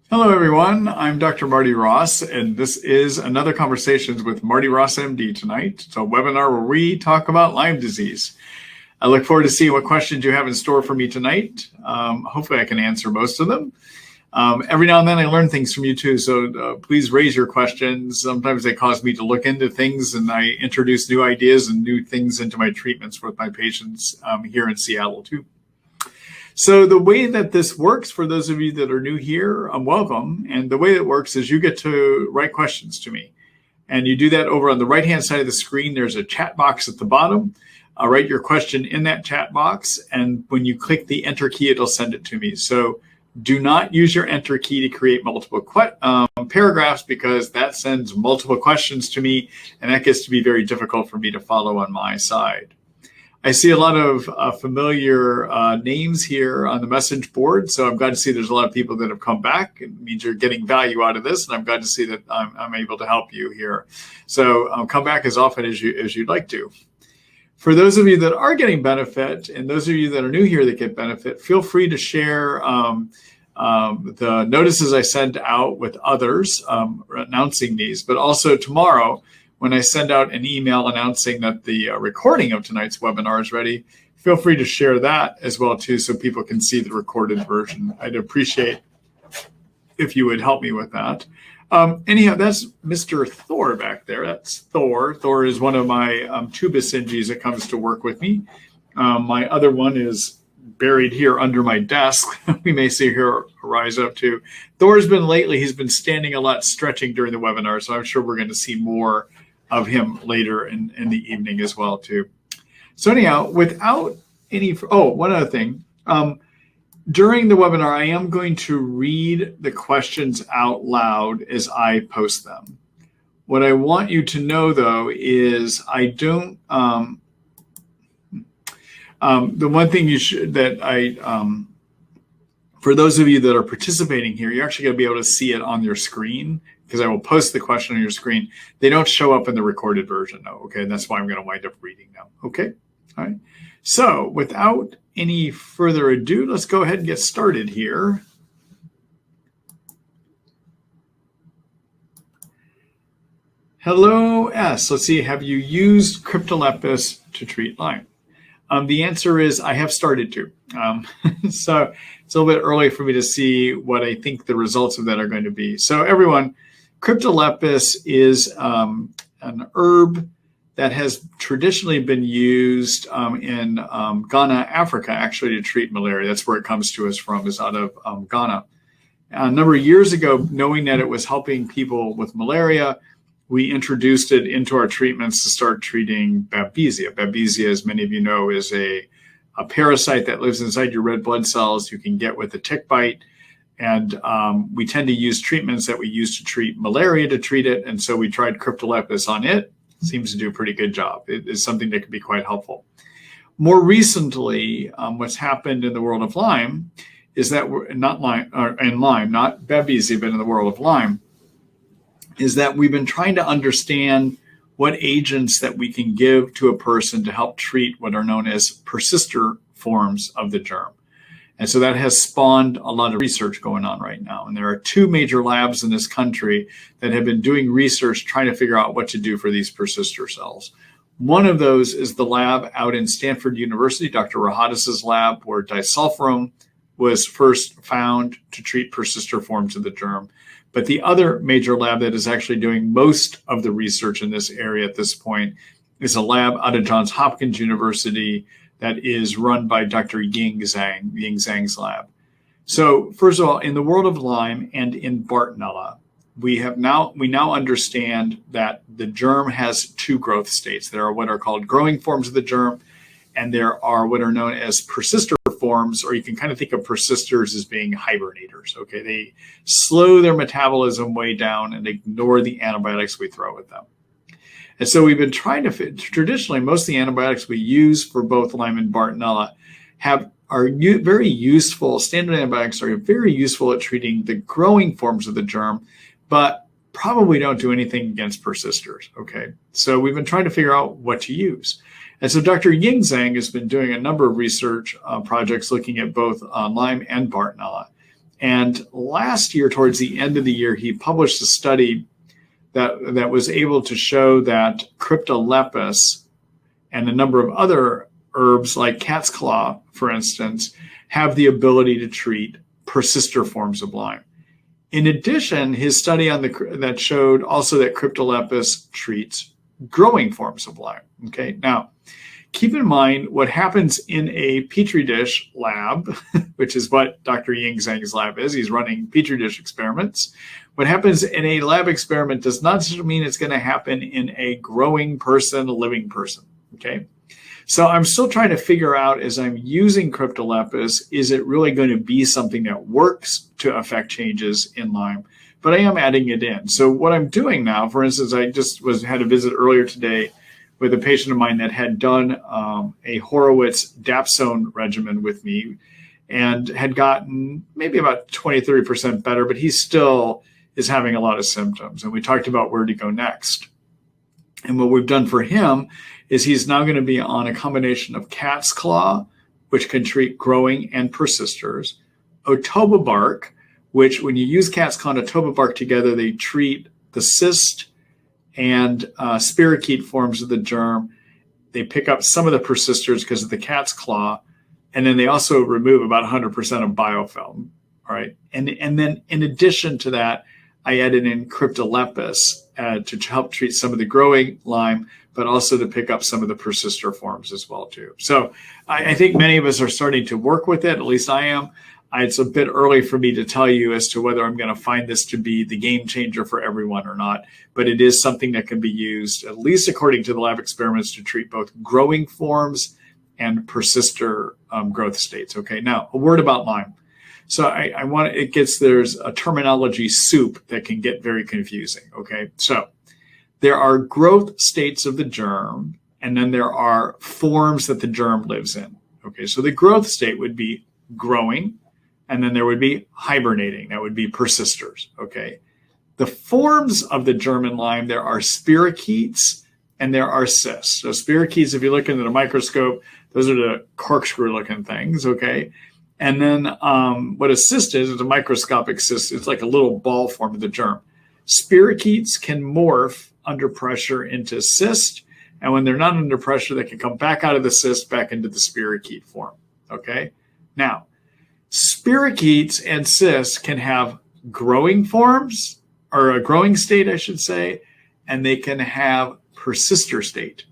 Hello, everyone. I'm Dr. Marty Ross, and this is another Conversations with Marty Ross MD tonight. It's a webinar where we talk about Lyme disease. I look forward to seeing what questions you have in store for me tonight. Hopefully I can answer most of them. Every now and then I learn things from you too, so please raise your questions. Sometimes they cause me to look into things, and I introduce new ideas and new things into my treatments with my patients here in Seattle too. So the way that this works, for those of you that are new here, welcome. And the way it works is you get to write questions to me. And you do that over on the right-hand side of the screen. There's a chat box at the bottom. Write your question in that chat box. And when you click the enter key, it'll send it to me. So do not use your enter key to create multiple paragraphs, because that sends multiple questions to me. And that gets to be very difficult for me to follow on my side. I see a lot of familiar names here on the message board, so I'm glad to see there's a lot of people that have come back. It means you're getting value out of this, and I'm glad to see that I'm able to help you here. So come back as often as you'd like to. For those of you that are getting benefit, and those of you that are new here that get benefit, feel free to share the notices I send out with others announcing these, but also tomorrow, when I send out an email announcing that the recording of tonight's webinar is ready, feel free to share that as well too, so people can see the recorded version. I'd appreciate if you would help me with that. Anyhow, that's Mr. Thor back there. That's Thor. Thor is one of my two Basenjis that comes to work with me. My other one is buried here under my desk. We may see her rise up too. Thor's been lately, he's been standing a lot, stretching during the webinar, so I'm sure we're going to see more of him later in the evening as well too. So anyhow, without any, one other thing. During the webinar, I am going to read the questions out loud as I post them. What I want you to know though is I don't, the one thing you should, for those of you that are participating here, you're actually going to be able to see it on your screen, because I will post the question on your screen. They don't show up in the recorded version though, okay? And that's why I'm going to wind up reading them, okay? All right. So without any further ado, let's go ahead and get started here. Hello, S. Let's see, have you used Cryptolepis to treat Lyme? The answer is I have started to. So it's a little bit early for me to see what I think the results of that are going to be. So everyone, Cryptolepis is an herb that has traditionally been used in Ghana, Africa, actually, to treat malaria. That's where it comes to us from, is out of Ghana. A number of years ago, knowing that it was helping people with malaria, we introduced it into our treatments to start treating Babesia. Babesia, as many of you know, is a parasite that lives inside your red blood cells. You can get with a tick bite. And we tend to use treatments that we use to treat malaria to treat it. And so we tried Cryptolepis on it. Seems to do a pretty good job. It is something that can be quite helpful. More recently, what's happened in the world of Lyme is that not Babesia, but in the world of Lyme, is that we've been trying to understand what agents that we can give to a person to help treat what are known as persister forms of the germ. And so that has spawned a lot of research going on right now. And there are two major labs in this country that have been doing research trying to figure out what to do for these persister cells. One of those is the lab out in Stanford University, Dr. Rahadis's lab, where disulfiram was first found to treat persister forms of the germ. But the other major lab that is actually doing most of the research in this area at this point is a lab out of Johns Hopkins University that is run by Dr. Ying Zhang's lab. So first of all, in the world of Lyme and in Bartonella, we now understand that the germ has two growth states. There are what are called growing forms of the germ, and there are what are known as persister forms, or you can kind of think of persisters as being hibernators. Okay, they slow their metabolism way down and ignore the antibiotics we throw at them. And so we've been trying to traditionally, most of the antibiotics we use for both Lyme and Bartonella are very useful. Standard antibiotics are very useful at treating the growing forms of the germ, but probably don't do anything against persisters. Okay, so we've been trying to figure out what to use. And so Dr. Ying Zhang has been doing a number of research projects looking at both Lyme and Bartonella. And last year, towards the end of the year, he published a study that was able to show that Cryptolepis and a number of other herbs like cat's claw, for instance, have the ability to treat persister forms of Lyme. In addition, his study that showed also that Cryptolepis treats growing forms of Lyme. Okay, now keep in mind what happens in a petri dish lab, which is what Dr. Ying Zhang's lab is. He's running petri dish experiments. What happens in a lab experiment does not mean it's going to happen in a growing person, a living person. Okay, so I'm still trying to figure out, as I'm using Cryptolepis, is it really going to be something that works to affect changes in Lyme? But I am adding it in. So what I'm doing now, for instance, I just had a visit earlier today with a patient of mine that had done a Horowitz dapsone regimen with me and had gotten maybe about 20, 30% better, but he still is having a lot of symptoms. And we talked about where to go next. And what we've done for him is he's now going to be on a combination of cat's claw, which can treat growing and persisters, otobabark, which when you use cat's claw and otobabark together, they treat the cyst and spirochete forms of the germ. They pick up some of the persisters because of the cat's claw, and then they also remove about 100% of biofilm. All right, and then in addition to that, I added in Cryptolepis to help treat some of the growing Lyme, but also to pick up some of the persister forms as well too. So I think many of us are starting to work with it. At least I am. It's a bit early for me to tell you as to whether I'm going to find this to be the game changer for everyone or not, but it is something that can be used, at least according to the lab experiments, to treat both growing forms and persister growth states. Okay, now a word about Lyme. So there's a terminology soup that can get very confusing. Okay, so there are growth states of the germ, and then there are forms that the germ lives in. Okay, so the growth state would be growing, and then there would be hibernating. That would be persisters. Okay, the forms of the germ in Lyme, there are spirochetes and there are cysts. So spirochetes, if you look into the microscope, those are the corkscrew-looking things. Okay. And then what a cyst is a microscopic cyst. It's like a little ball form of the germ. Spirochetes can morph under pressure into cyst, and when they're not under pressure, they can come back out of the cyst back into the spirochete form. Okay. Now, spirochetes and cysts can have growing forms, or a growing state, I should say, and they can have persister state.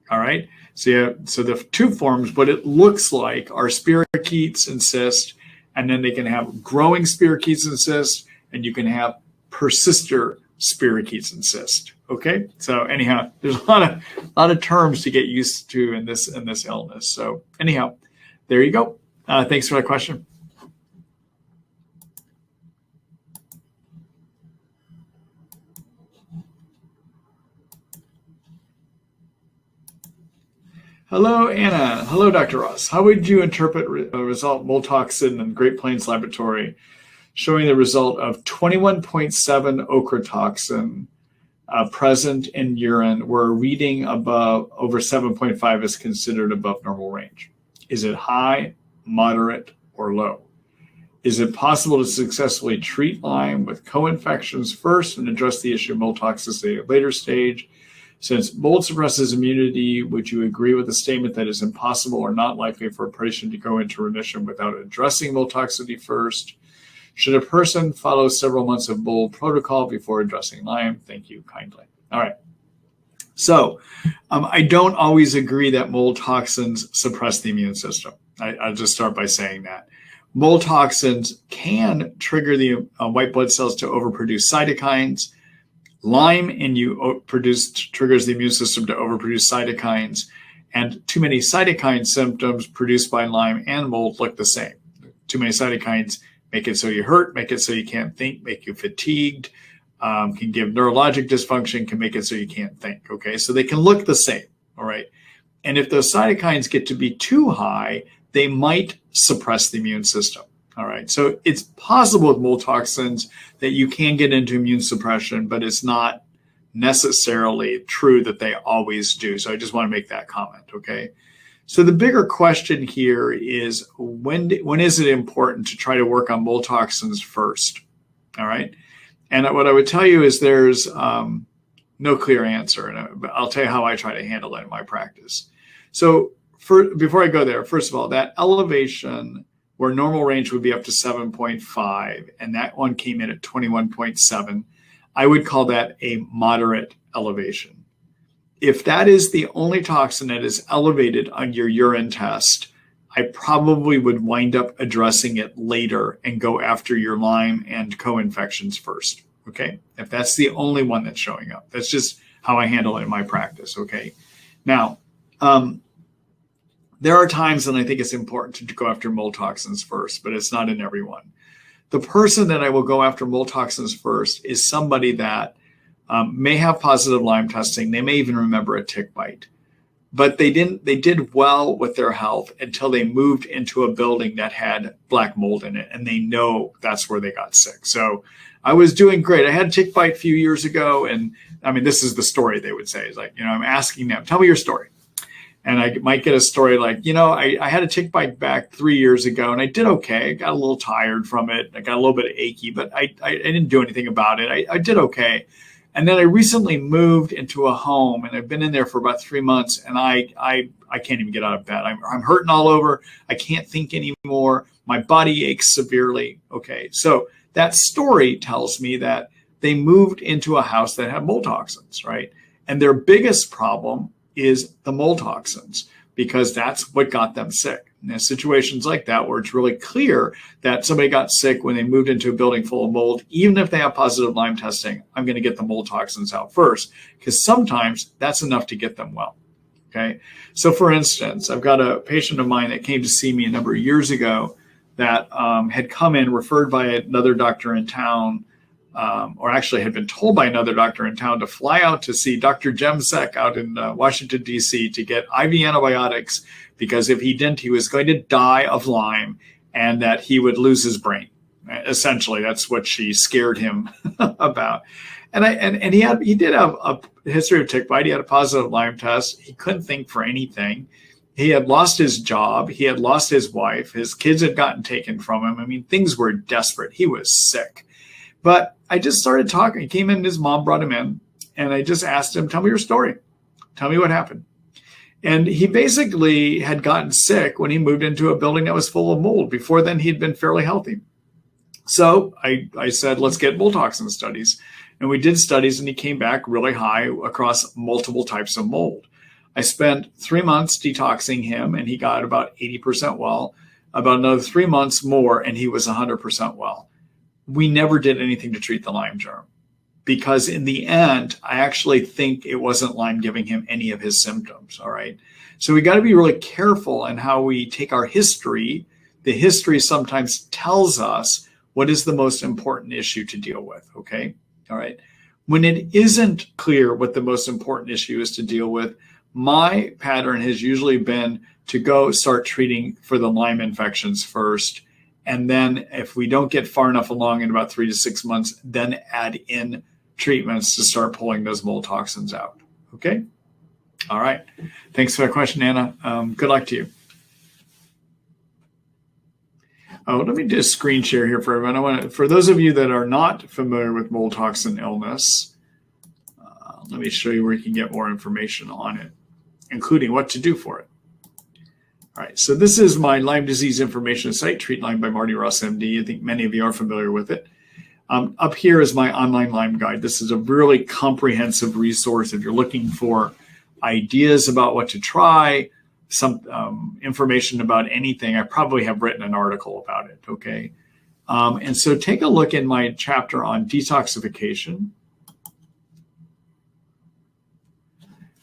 All right. So the two forms, what it looks like, are spirochetes and cysts, and then they can have growing spirochetes and cysts, and you can have persister spirochetes and cysts. Okay. So anyhow, there's a lot of terms to get used to in this illness. So anyhow, there you go. Thanks for that question. Hello, Anna. Hello, Dr. Ross. How would you interpret a result Mold Toxin in Great Plains Laboratory showing the result of 21.7 ochre toxin present in urine, where a reading over 7.5 is considered above normal range? Is it high, moderate, or low? Is it possible to successfully treat Lyme with co-infections first and address the issue of mold toxicity at a later stage? Since mold suppresses immunity, would you agree with the statement that it's impossible or not likely for a patient to go into remission without addressing mold toxicity first? Should a person follow several months of mold protocol before addressing Lyme? Thank you kindly. All right. So I don't always agree that mold toxins suppress the immune system. I'll just start by saying that. Mold toxins can trigger the white blood cells to overproduce cytokines. Lyme in you triggers the immune system to overproduce cytokines, and too many cytokine symptoms produced by Lyme and mold look the same. Too many cytokines make it so you hurt, make it so you can't think, make you fatigued, can give neurologic dysfunction, can make it so you can't think. Okay, so they can look the same. All right, and if those cytokines get to be too high, they might suppress the immune system. All right, so it's possible with mold toxins that you can get into immune suppression, but it's not necessarily true that they always do. So I just want to make that comment, okay? So the bigger question here is when is it important to try to work on mold toxins first? All right. And what I would tell you is there's no clear answer. And I'll tell you how I try to handle it in my practice. So before I go there, first of all, that elevation where normal range would be up to 7.5, and that one came in at 21.7, I would call that a moderate elevation. If that is the only toxin that is elevated on your urine test, I probably would wind up addressing it later and go after your Lyme and co-infections first, okay? If that's the only one that's showing up. That's just how I handle it in my practice, okay? Now, there are times when I think it's important to go after mold toxins first, but it's not in everyone. The person that I will go after mold toxins first is somebody that may have positive Lyme testing. They may even remember a tick bite, but they did well with their health until they moved into a building that had black mold in it, and they know that's where they got sick. So I was doing great. I had a tick bite a few years ago, and I mean, this is the story they would say. It's like, I'm asking them, tell me your story. And I might get a story like, I had a tick bite back 3 years ago and I did okay. I got a little tired from it. I got a little bit achy, but I didn't do anything about it. I did okay. And then I recently moved into a home and I've been in there for about 3 months and I can't even get out of bed. I'm hurting all over. I can't think anymore. My body aches severely. Okay. So that story tells me that they moved into a house that had mold toxins, right? And their biggest problem is the mold toxins, because that's what got them sick. And in situations like that, where it's really clear that somebody got sick when they moved into a building full of mold, even if they have positive Lyme testing, I'm going to get the mold toxins out first, because sometimes that's enough to get them well. Okay. So for instance, I've got a patient of mine that came to see me a number of years ago that had come in referred by another doctor in town, or actually had been told by another doctor in town to fly out to see Dr. Jemsek out in Washington, D.C. to get IV antibiotics, because if he didn't, he was going to die of Lyme and that he would lose his brain. Essentially, that's what she scared him about. And he did have a history of tick bite. He had a positive Lyme test. He couldn't think for anything. He had lost his job. He had lost his wife. His kids had gotten taken from him. I mean, things were desperate. He was sick. But I just started talking. He came in, his mom brought him in, and I just asked him, tell me your story. Tell me what happened. And he basically had gotten sick when he moved into a building that was full of mold. Before then, he'd been fairly healthy. So I said, let's get mold toxin studies. And we did studies, and he came back really high across multiple types of mold. I spent 3 months detoxing him, and he got about 80% well. About another 3 months more, and he was 100% well. We never did anything to treat the Lyme germ, because in the end, I actually think it wasn't Lyme giving him any of his symptoms. All right. So we got to be really careful in how we take our history. The history sometimes tells us what is the most important issue to deal with. Okay. All right. When it isn't clear what the most important issue is to deal with, my pattern has usually been to go start treating for the Lyme infections first. And then if we don't get far enough along in about 3 to 6 months, then add in treatments to start pulling those mold toxins out. Okay. All right. Thanks for that question, Anna. Good luck to you. Oh, let me just screen share here for everyone. For those of you that are not familiar with mold toxin illness, let me show you where you can get more information on it, including what to do for it. All right, so this is my Lyme disease information site, Treat Lyme by Marty Ross MD. I think many of you are familiar with it. Up here is my online Lyme guide. This is a really comprehensive resource if you're looking for ideas about what to try, some information about anything. I probably have written an article about it, okay? And so take a look in my chapter on detoxification.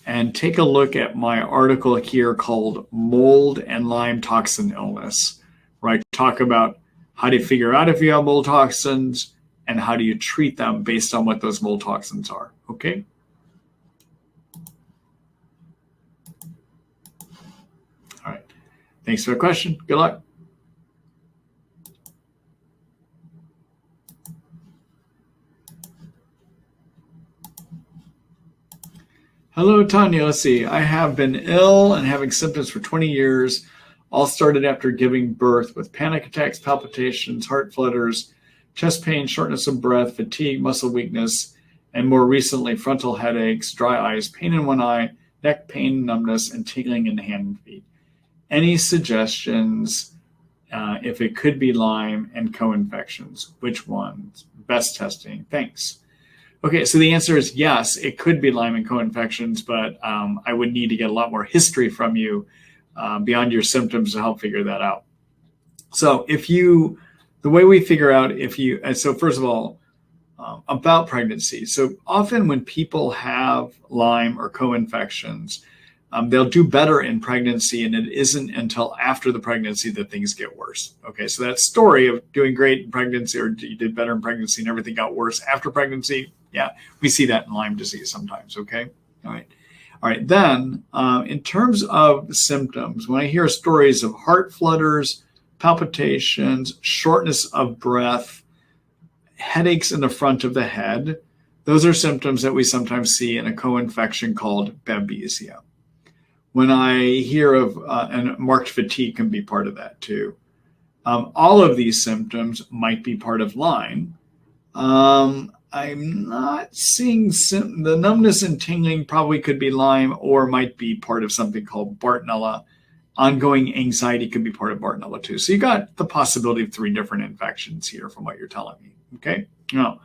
And take a look at my article here called Mold and Lyme Toxin Illness, where I talk about how to figure out if you have mold toxins and how do you treat them based on what those mold toxins are, okay? All right, thanks for the question. Good luck. Hello, Tanya. Let's see. I have been ill and having symptoms for 20 years. All started after giving birth with panic attacks, palpitations, heart flutters, chest pain, shortness of breath, fatigue, muscle weakness, and more recently, frontal headaches, dry eyes, pain in one eye, neck pain, numbness, and tingling in the hand and feet. Any suggestions if it could be Lyme and co-infections? Which ones? Best testing. Thanks. Okay, so the answer is yes, it could be Lyme and co-infections, but I would need to get a lot more history from you beyond your symptoms to help figure that out. So the way we figure out so first of all, about pregnancy. So often when people have Lyme or co-infections, they'll do better in pregnancy, and it isn't until after the pregnancy that things get worse. Okay, so that story of doing great in pregnancy or you did better in pregnancy and everything got worse after pregnancy, yeah, we see that in Lyme disease sometimes, okay? All right. Then in terms of symptoms, when I hear stories of heart flutters, palpitations, shortness of breath, headaches in the front of the head, those are symptoms that we sometimes see in a co-infection called Babesia. When I hear of, and marked fatigue can be part of that too. All of these symptoms might be part of Lyme. I'm not seeing the numbness and tingling probably could be Lyme or might be part of something called Bartonella. Ongoing anxiety could be part of Bartonella too. So you got the possibility of 3 different infections here from what you're telling me, okay? Now,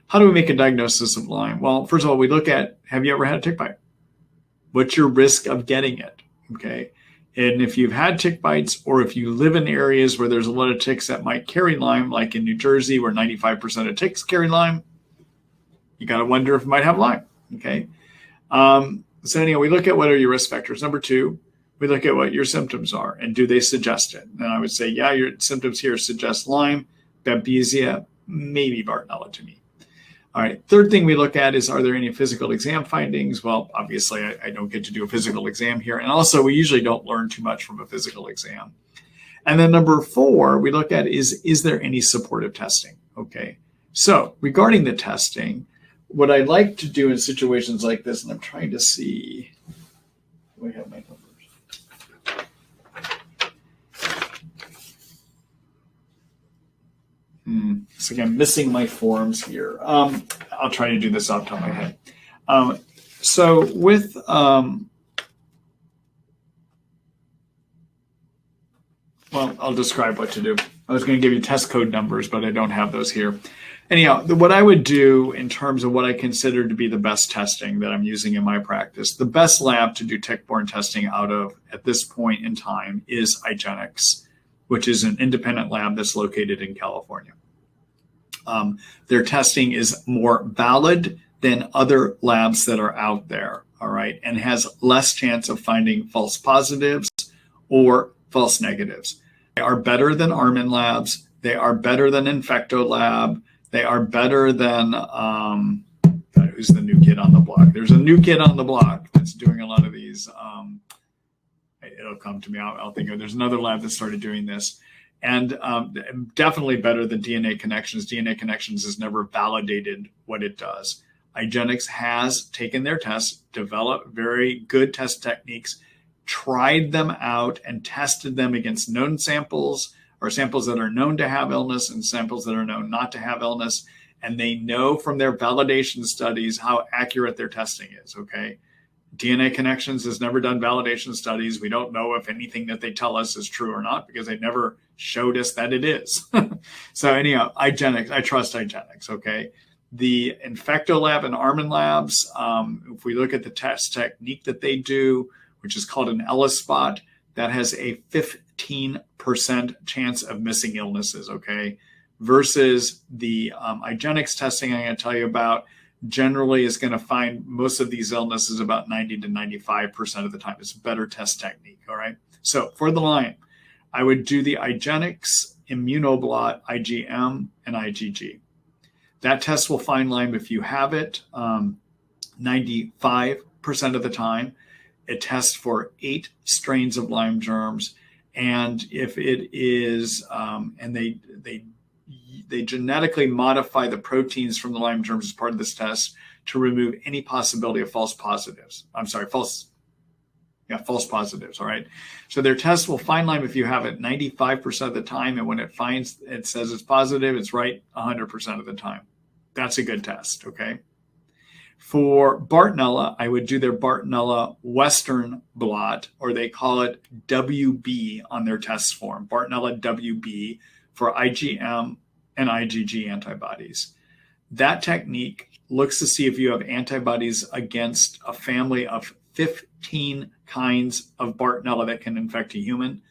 how do we make a diagnosis of Lyme? Well, first of all, we look at, have you ever had a tick bite? What's your risk of getting it, okay? And if you've had tick bites or if you live in areas where there's a lot of ticks that might carry Lyme, like in New Jersey where 95% of ticks carry Lyme, you got to wonder if you might have Lyme, okay? So anyhow, we look at what are your risk factors. Number 2, we look at what your symptoms are and do they suggest it? And I would say, yeah, your symptoms here suggest Lyme, Babesia, maybe Bartonella to me. All right, third thing we look at is, are there any physical exam findings? Well, obviously, I don't get to do a physical exam here. And also, we usually don't learn too much from a physical exam. And then number 4, we look at is there any supportive testing? Okay, so regarding the testing, what I like to do in situations like this, and I'm trying to see, do I have my numbers? So again, missing my forms here. I'll try to do this off the top of my head. So with well, I'll describe what to do. I was going to give you test code numbers, but I don't have those here. Anyhow, what I would do in terms of what I consider to be the best testing that I'm using in my practice, the best lab to do tick-borne testing out of at this point in time is IGeneX, which is an independent lab that's located in California. Their testing is more valid than other labs that are out there, all right, and has less chance of finding false positives or false negatives. They are better than Armin labs. They are better than Infecto Lab. They are better than, who's the new kid on the block? There's a new kid on the block that's doing a lot of these. It'll come to me. I'll think of it. There's another lab that started doing this. And definitely better than DNA Connections. DNA Connections has never validated what it does. IGeneX has taken their tests, developed very good test techniques, tried them out and tested them against known samples or samples that are known to have illness and samples that are known not to have illness. And they know from their validation studies how accurate their testing is, okay? DNA Connections has never done validation studies. We don't know if anything that they tell us is true or not because they never showed us that it is. So anyhow, IGeneX, I trust IGeneX, okay? The Infecto Lab and Armin labs, if we look at the test technique that they do, which is called an Ellis spot, that has a 15% chance of missing illnesses, okay? Versus the IGeneX testing I'm going to tell you about generally is going to find most of these illnesses about 90 to 95% of the time. It's a better test technique, all right? So for the Lyme, I would do the IGeneX Immunoblot, IgM, and IgG. That test will find Lyme if you have it 95% of the time. It tests for 8 strains of Lyme germs. And if it is, and they they genetically modify the proteins from the Lyme germs as part of this test to remove any possibility of false positives. False positives, all right? So their test will find Lyme if you have it 95% of the time, and when it finds, it says it's positive, it's right 100% of the time. That's a good test, okay? For Bartonella, I would do their Bartonella Western blot, or they call it WB on their test form, Bartonella WB for IgM and IgG antibodies. That technique looks to see if you have antibodies against a family of 15 kinds of Bartonella that can infect a human.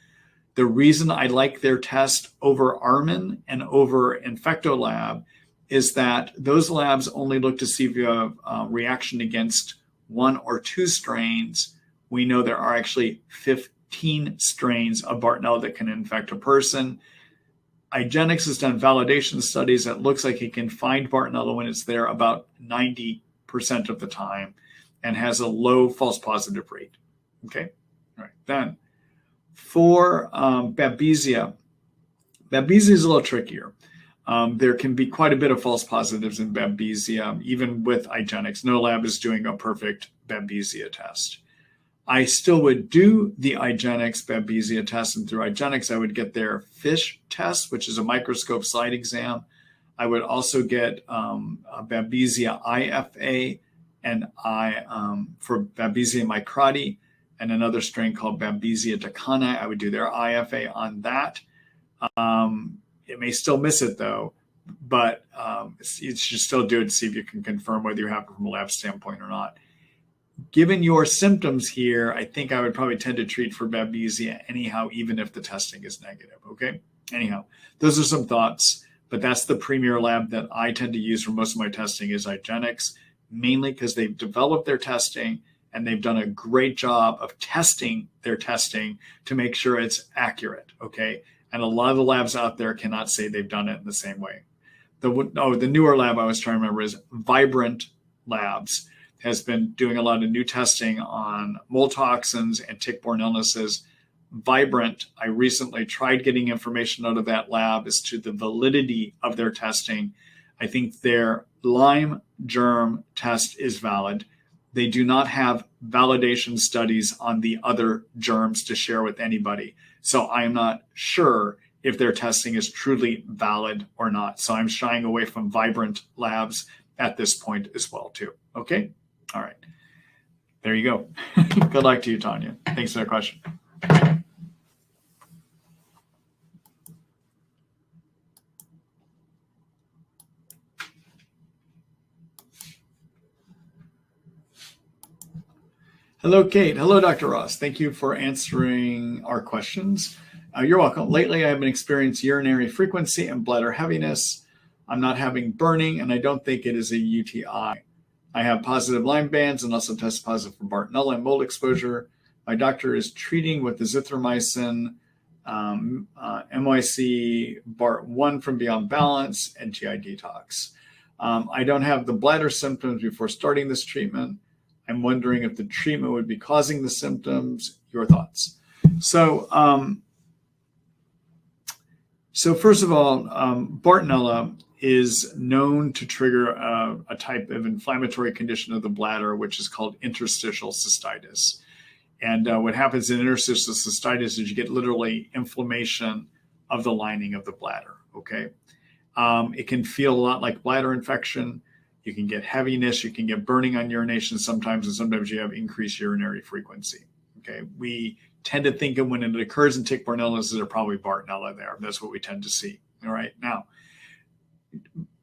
The reason I like their test over Armin and over InfectoLab is that those labs only look to see if you have a reaction against 1 or 2 strains. We know there are actually 15 strains of Bartonella that can infect a person. IGeneX has done validation studies that looks like it can find Bartonella when it's there about 90% of the time and has a low false positive rate. Okay, all right. Then for Babesia, Babesia is a little trickier. There can be quite a bit of false positives in Babesia, even with IGeneX. No lab is doing a perfect Babesia test. I still would do the IGeneX Babesia test, and through IGeneX, I would get their FISH test, which is a microscope slide exam. I would also get a Babesia IFA and for Babesia microti, and another strain called Babesia decani. I would do their IFA on that. It may still miss it though, but you should still do it to see if you can confirm whether you're happy from a lab standpoint or not. Given your symptoms here, I think I would probably tend to treat for Babesia anyhow, even if the testing is negative, okay? Anyhow, those are some thoughts, but that's the premier lab that I tend to use for most of my testing is IGeneX, mainly because they've developed their testing and they've done a great job of testing their testing to make sure it's accurate, okay? And a lot of the labs out there cannot say they've done it in the same way. The newer lab I was trying to remember is Vibrant Labs, has been doing a lot of new testing on mold toxins and tick-borne illnesses. Vibrant, I recently tried getting information out of that lab as to the validity of their testing. I think their Lyme germ test is valid. They do not have validation studies on the other germs to share with anybody. So I'm not sure if their testing is truly valid or not. So I'm shying away from Vibrant Labs at this point as well too. Okay? All right. There you go. Good luck to you, Tanya. Thanks for the question. Hello, Kate. Hello, Dr. Ross. Thank you for answering our questions. You're welcome. Lately, I have been experiencing urinary frequency and bladder heaviness. I'm not having burning, and I don't think it is a UTI. I have positive Lyme bands and also test positive for Bartonella and mold exposure. My doctor is treating with azithromycin, MYC, Bart1 from Beyond Balance, and GI detox. I don't have the bladder symptoms before starting this treatment. I'm wondering if the treatment would be causing the symptoms. Your thoughts? So first of all, Bartonella is known to trigger a type of inflammatory condition of the bladder, which is called interstitial cystitis. And what happens in interstitial cystitis is you get literally inflammation of the lining of the bladder, okay? It can feel a lot like bladder infection. You can get heaviness, you can get burning on urination sometimes, and sometimes you have increased urinary frequency, okay? We tend to think of when it occurs in tick-borne illnesses, there are probably Bartonella there. That's what we tend to see, all right? Now,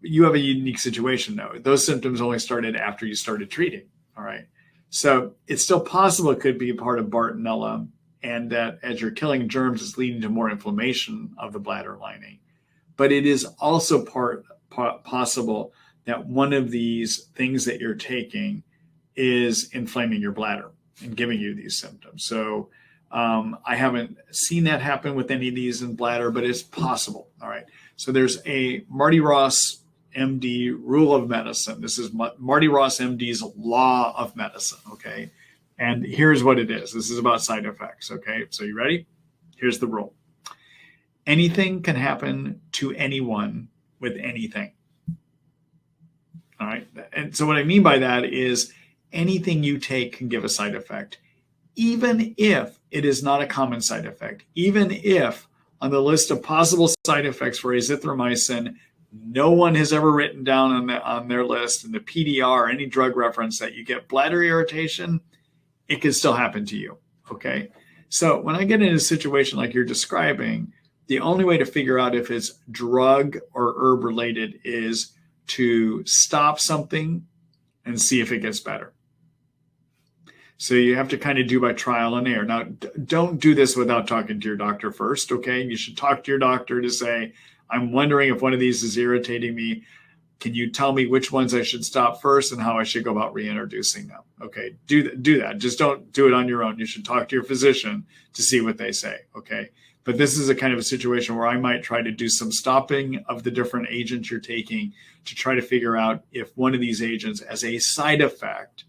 you have a unique situation though. Those symptoms only started after you started treating, all right? So it's still possible it could be a part of Bartonella, and that as you're killing germs, it's leading to more inflammation of the bladder lining. But it is also possible that one of these things that you're taking is inflaming your bladder and giving you these symptoms. So I haven't seen that happen with any of these in bladder, but it's possible, all right? So there's a Marty Ross MD rule of medicine. This is Marty Ross MD's law of medicine, okay? And here's what it is. This is about side effects, okay? So you ready? Here's the rule. Anything can happen to anyone with anything. All right. And so what I mean by that is anything you take can give a side effect, even if it is not a common side effect, even if on the list of possible side effects for azithromycin, no one has ever written down on their list in the PDR or any drug reference that you get bladder irritation, it can still happen to you. Okay. So when I get in a situation like you're describing, the only way to figure out if it's drug or herb related is to stop something and see if it gets better. So you have to kind of do by trial and error. Now, don't do this without talking to your doctor first, okay? You should talk to your doctor to say, I'm wondering if one of these is irritating me. Can you tell me which ones I should stop first and how I should go about reintroducing them? Okay, do that. Just don't do it on your own. You should talk to your physician to see what they say, okay? But this is a kind of a situation where I might try to do some stopping of the different agents you're taking to try to figure out if one of these agents as a side effect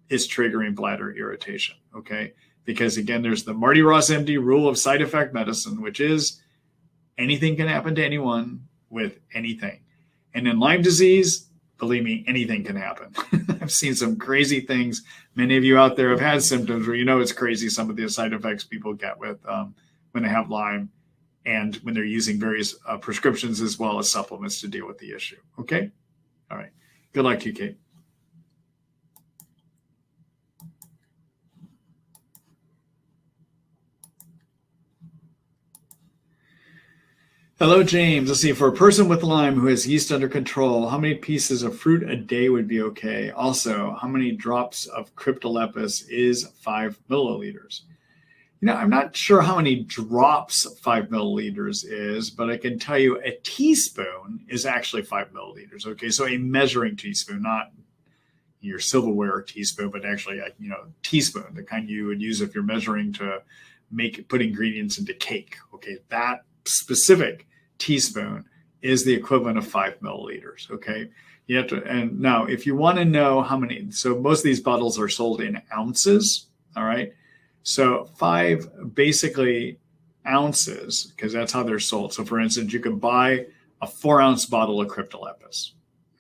is triggering bladder irritation, okay? Because again, there's the Marty Ross MD rule of side effect medicine, which is anything can happen to anyone with anything. And in Lyme disease, believe me, anything can happen. I've seen some crazy things. Many of you out there have had symptoms where you know it's crazy, some of the side effects people get with when they have Lyme and when they're using various prescriptions as well as supplements to deal with the issue. Okay? All right. Good luck to you, Kate. Hello, James. Let's see. For a person with Lyme who has yeast under control, how many pieces of fruit a day would be okay? Also, how many drops of Cryptolepis is 5 milliliters? You know, I'm not sure how many drops 5 milliliters is, but I can tell you a teaspoon is actually 5 milliliters. Okay, so a measuring teaspoon, not your silverware teaspoon, but actually a teaspoon, the kind you would use if you're measuring to put ingredients into cake. Okay, that specific teaspoon is the equivalent of 5 milliliters. Okay, you have to, and now if you want to know how many, so most of these bottles are sold in ounces. All right, so 5 basically ounces, because that's how they're sold. So for instance, you can buy a 4-ounce bottle of Cryptolepis.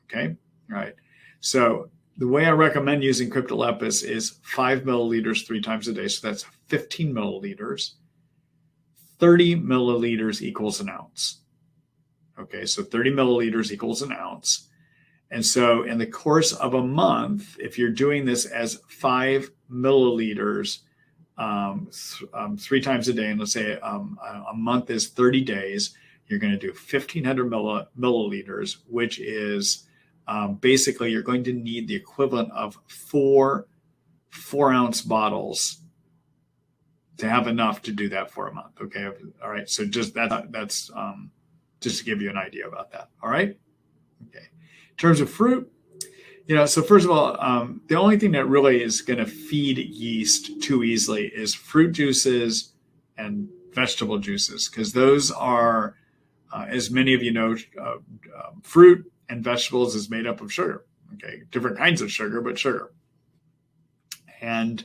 Okay, all right. So the way I recommend using Cryptolepis is 5 milliliters 3 times a day. So that's 15 milliliters. 30 milliliters equals an ounce. Okay, so 30 milliliters equals an ounce. And so in the course of a month, if you're doing this as 5 milliliters 3 times a day, and let's say a month is 30 days, you're going to do 1,500 milliliters, which is basically you're going to need the equivalent of 4 4-ounce bottles to have enough to do that for a month. Okay. All right. So just that's just to give you an idea about that. All right. Okay. In terms of fruit, so first of all, the only thing that really is going to feed yeast too easily is fruit juices and vegetable juices, because those are, as many of you know, fruit and vegetables is made up of sugar. Okay. Different kinds of sugar, but sugar. And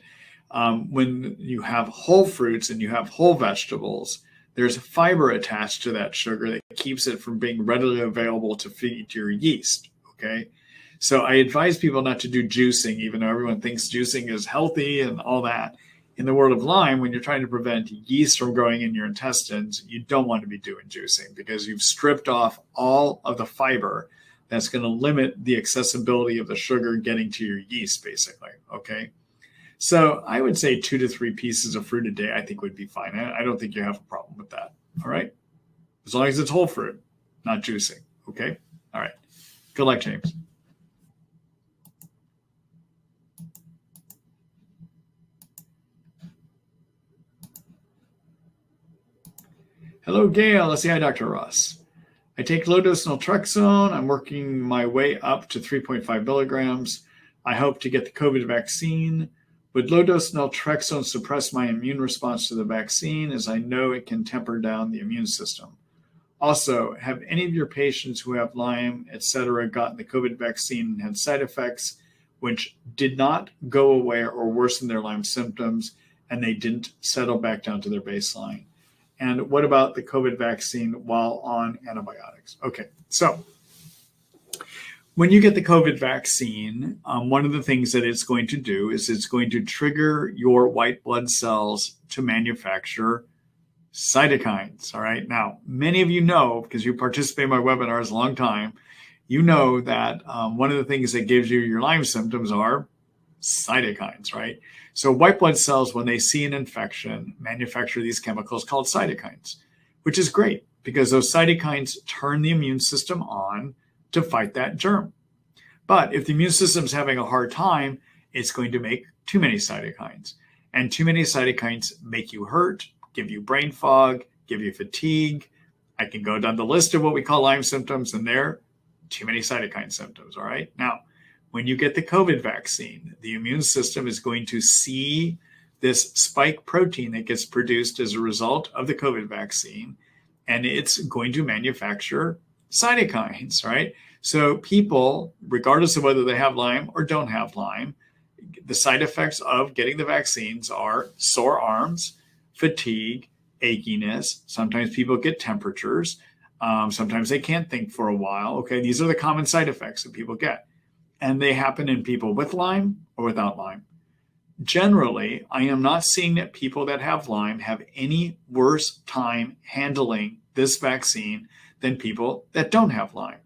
when you have whole fruits and you have whole vegetables, there's a fiber attached to that sugar that keeps it from being readily available to feed your yeast. Okay. So I advise people not to do juicing, even though everyone thinks juicing is healthy and all that. In the world of Lyme, when you're trying to prevent yeast from growing in your intestines, you don't want to be doing juicing because you've stripped off all of the fiber that's going to limit the accessibility of the sugar getting to your yeast, basically. Okay. So I would say 2 to 3 pieces of fruit a day, I think would be fine. I don't think you have a problem with that. All right. As long as it's whole fruit, not juicing. Okay. All right. Good luck, James. Hello, Gail. Let's say hi, Dr. Ross. I take low-dose naltrexone. I'm working my way up to 3.5 milligrams. I hope to get the COVID vaccine. Would low-dose naltrexone suppress my immune response to the vaccine, as I know it can temper down the immune system? Also, have any of your patients who have Lyme, etc., gotten the COVID vaccine and had side effects which did not go away or worsen their Lyme symptoms, and they didn't settle back down to their baseline? And what about the COVID vaccine while on antibiotics? Okay, so when you get the COVID vaccine, one of the things that it's going to do is it's going to trigger your white blood cells to manufacture cytokines. All right. Now, many of you know, because you participate in my webinars a long time, you know that one of the things that gives you your Lyme symptoms are cytokines, right? So white blood cells, when they see an infection, manufacture these chemicals called cytokines, which is great because those cytokines turn the immune system on to fight that germ. But if the immune system is having a hard time, it's going to make too many cytokines. And too many cytokines make you hurt, give you brain fog, give you fatigue. I can go down the list of what we call Lyme symptoms, and they're too many cytokine symptoms, all right? Now, when you get the COVID vaccine, the immune system is going to see this spike protein that gets produced as a result of the COVID vaccine, and it's going to manufacture cytokines, right? So people, regardless of whether they have Lyme or don't have Lyme, the side effects of getting the vaccines are sore arms, fatigue, achiness. Sometimes people get temperatures. Sometimes they can't think for a while. Okay, these are the common side effects that people get. And they happen in people with Lyme or without Lyme. Generally, I am not seeing that people that have Lyme have any worse time handling this vaccine than people that don't have Lyme.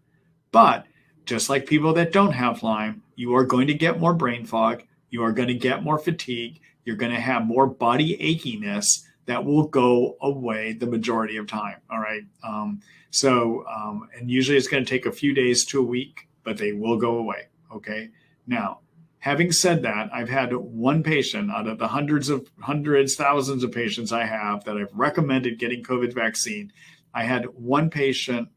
But just like people that don't have Lyme, you are going to get more brain fog. You are going to get more fatigue. You're going to have more body achiness that will go away the majority of time. All right. And usually it's going to take a few days to a week, but they will go away. Okay. Now, having said that, I've had one patient out of the hundreds, thousands of patients I have that I've recommended getting COVID vaccine. I had one patient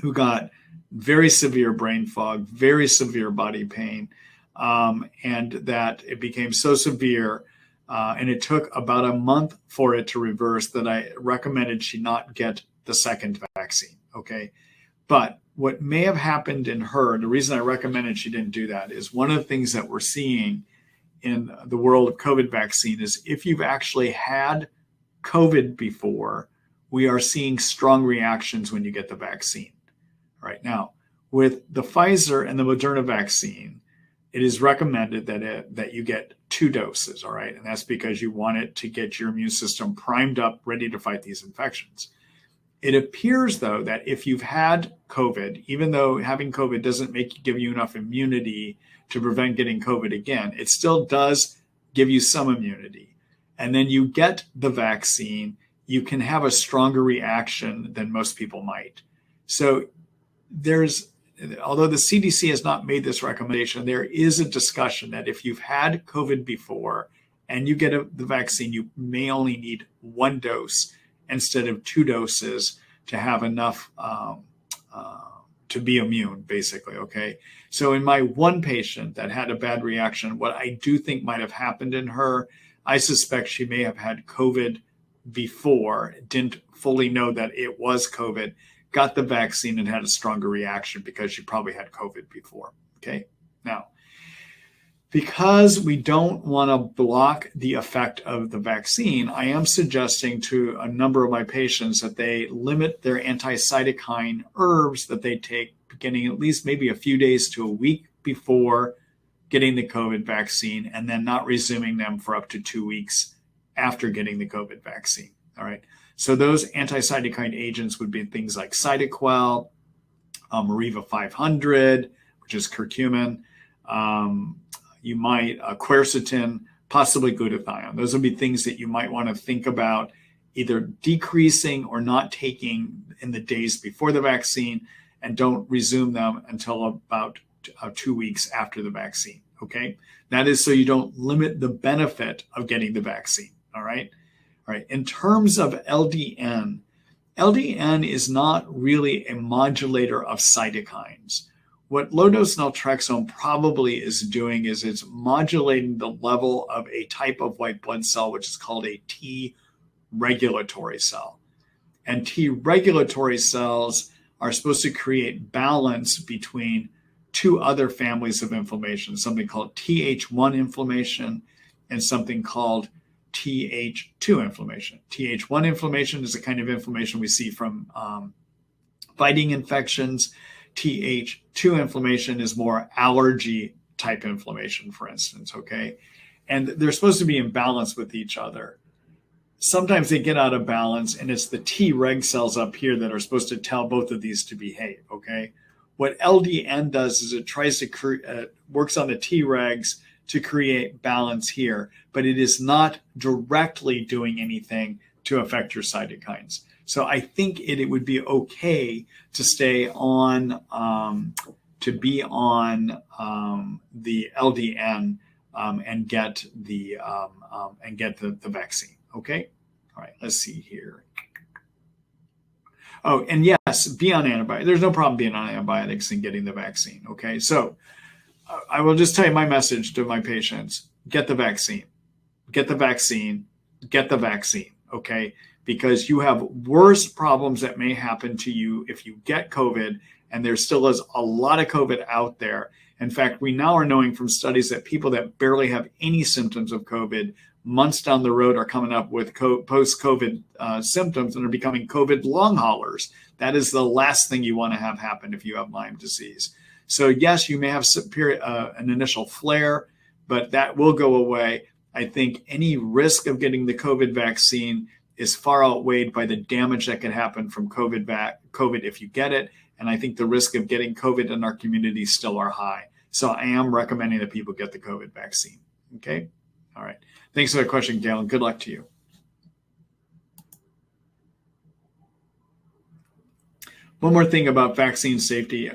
who got very severe brain fog, very severe body pain, and that it became so severe, and it took about a month for it to reverse, that I recommended she not get the second vaccine. Okay. But what may have happened in her, and the reason I recommended she didn't do that, is one of the things that we're seeing in the world of COVID vaccine is if you've actually had COVID before, we are seeing strong reactions when you get the vaccine. Right now, with the Pfizer and the Moderna vaccine, it is recommended that you get 2 doses, all right? And that's because you want it to get your immune system primed up, ready to fight these infections. It appears, though, that if you've had COVID, even though having COVID doesn't give you enough immunity to prevent getting COVID again, it still does give you some immunity. And then you get the vaccine, you can have a stronger reaction than most people might. So although the CDC has not made this recommendation, there is a discussion that if you've had COVID before and you get the vaccine, you may only need 1 dose instead of 2 doses to have enough to be immune, basically, okay? So in my one patient that had a bad reaction, what I do think might have happened in her, I suspect she may have had COVID before, didn't fully know that it was COVID, got the vaccine and had a stronger reaction because she probably had COVID before, okay? Now, because we don't want to block the effect of the vaccine, I am suggesting to a number of my patients that they limit their anti-cytokine herbs that they take beginning at least maybe a few days to a week before getting the COVID vaccine, and then not resuming them for up to 2 weeks after getting the COVID vaccine, all right? So those anti-cytokine agents would be things like Cytoquel, Mariva 500, which is curcumin, you might quercetin, possibly glutathione. Those would be things that you might want to think about either decreasing or not taking in the days before the vaccine, and don't resume them until about 2 weeks after the vaccine, okay? That is so you don't limit the benefit of getting the vaccine, all right? All right, in terms of LDN, LDN is not really a modulator of cytokines. What low-dose naltrexone probably is doing is it's modulating the level of a type of white blood cell, which is called a T regulatory cell. And T regulatory cells are supposed to create balance between 2 other families of inflammation, something called TH1 inflammation and something called TH2 inflammation. TH1 inflammation is the kind of inflammation we see from biting infections. TH2 inflammation is more allergy type inflammation, for instance, okay? And they're supposed to be in balance with each other. Sometimes they get out of balance, and it's the Treg cells up here that are supposed to tell both of these to behave, okay? What LDN does is it tries to works on the Tregs to create balance here, but it is not directly doing anything to affect your cytokines. So I think it would be okay to stay on, to be on the LDN and get the vaccine. Okay. All right. Let's see here. Oh, and yes, be on antibiotics. There's no problem being on antibiotics and getting the vaccine. Okay. So I will just tell you my message to my patients: get the vaccine, get the vaccine, get the vaccine. Okay. Because you have worse problems that may happen to you if you get COVID, and there still is a lot of COVID out there. In fact, we now are knowing from studies that people that barely have any symptoms of COVID months down the road are coming up with post-COVID symptoms and are becoming COVID long haulers. That is the last thing you want to have happen if you have Lyme disease. So yes, you may have an initial flare, but that will go away. I think any risk of getting the COVID vaccine is far outweighed by the damage that can happen from COVID if you get it. And I think the risk of getting COVID in our community still are high. So I am recommending that people get the COVID vaccine. Okay. All right. Thanks for the question, Gail. Good luck to you. One more thing about vaccine safety.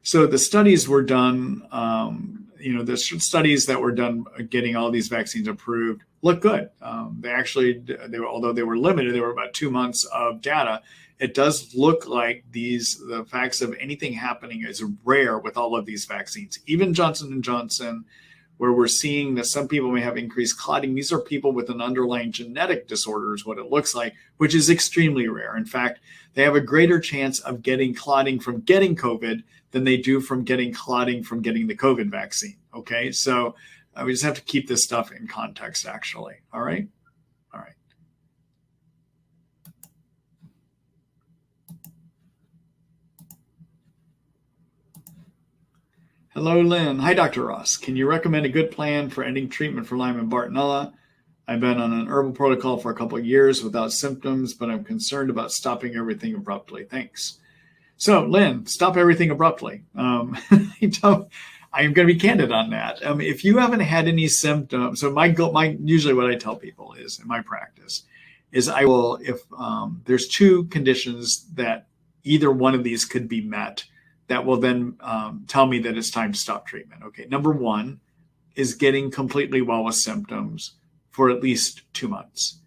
So the studies were done, the studies that were done getting all these vaccines approved look good. Although they were limited, they were about 2 months of data. It does look like the facts of anything happening is rare with all of these vaccines. Even Johnson & Johnson, where we're seeing that some people may have increased clotting. These are people with an underlying genetic disorder is what it looks like, which is extremely rare. In fact, they have a greater chance of getting clotting from getting COVID than they do from getting clotting from getting the COVID vaccine. Okay, so we just have to keep this stuff in context, actually. All right. All right. Hello, Lynn. Hi, Dr. Ross. Can you recommend a good plan for ending treatment for Lyme and Bartonella? I've been on an herbal protocol for a couple of years without symptoms, but I'm concerned about stopping everything abruptly. Thanks. So, Lynn, stop everything abruptly. I'm going to be candid on that. If you haven't had any symptoms, so usually what I tell people is in my practice is if there's two conditions that either one of these could be met, that will then tell me that it's time to stop treatment. Okay, number one is getting completely well with symptoms for at least 2 months.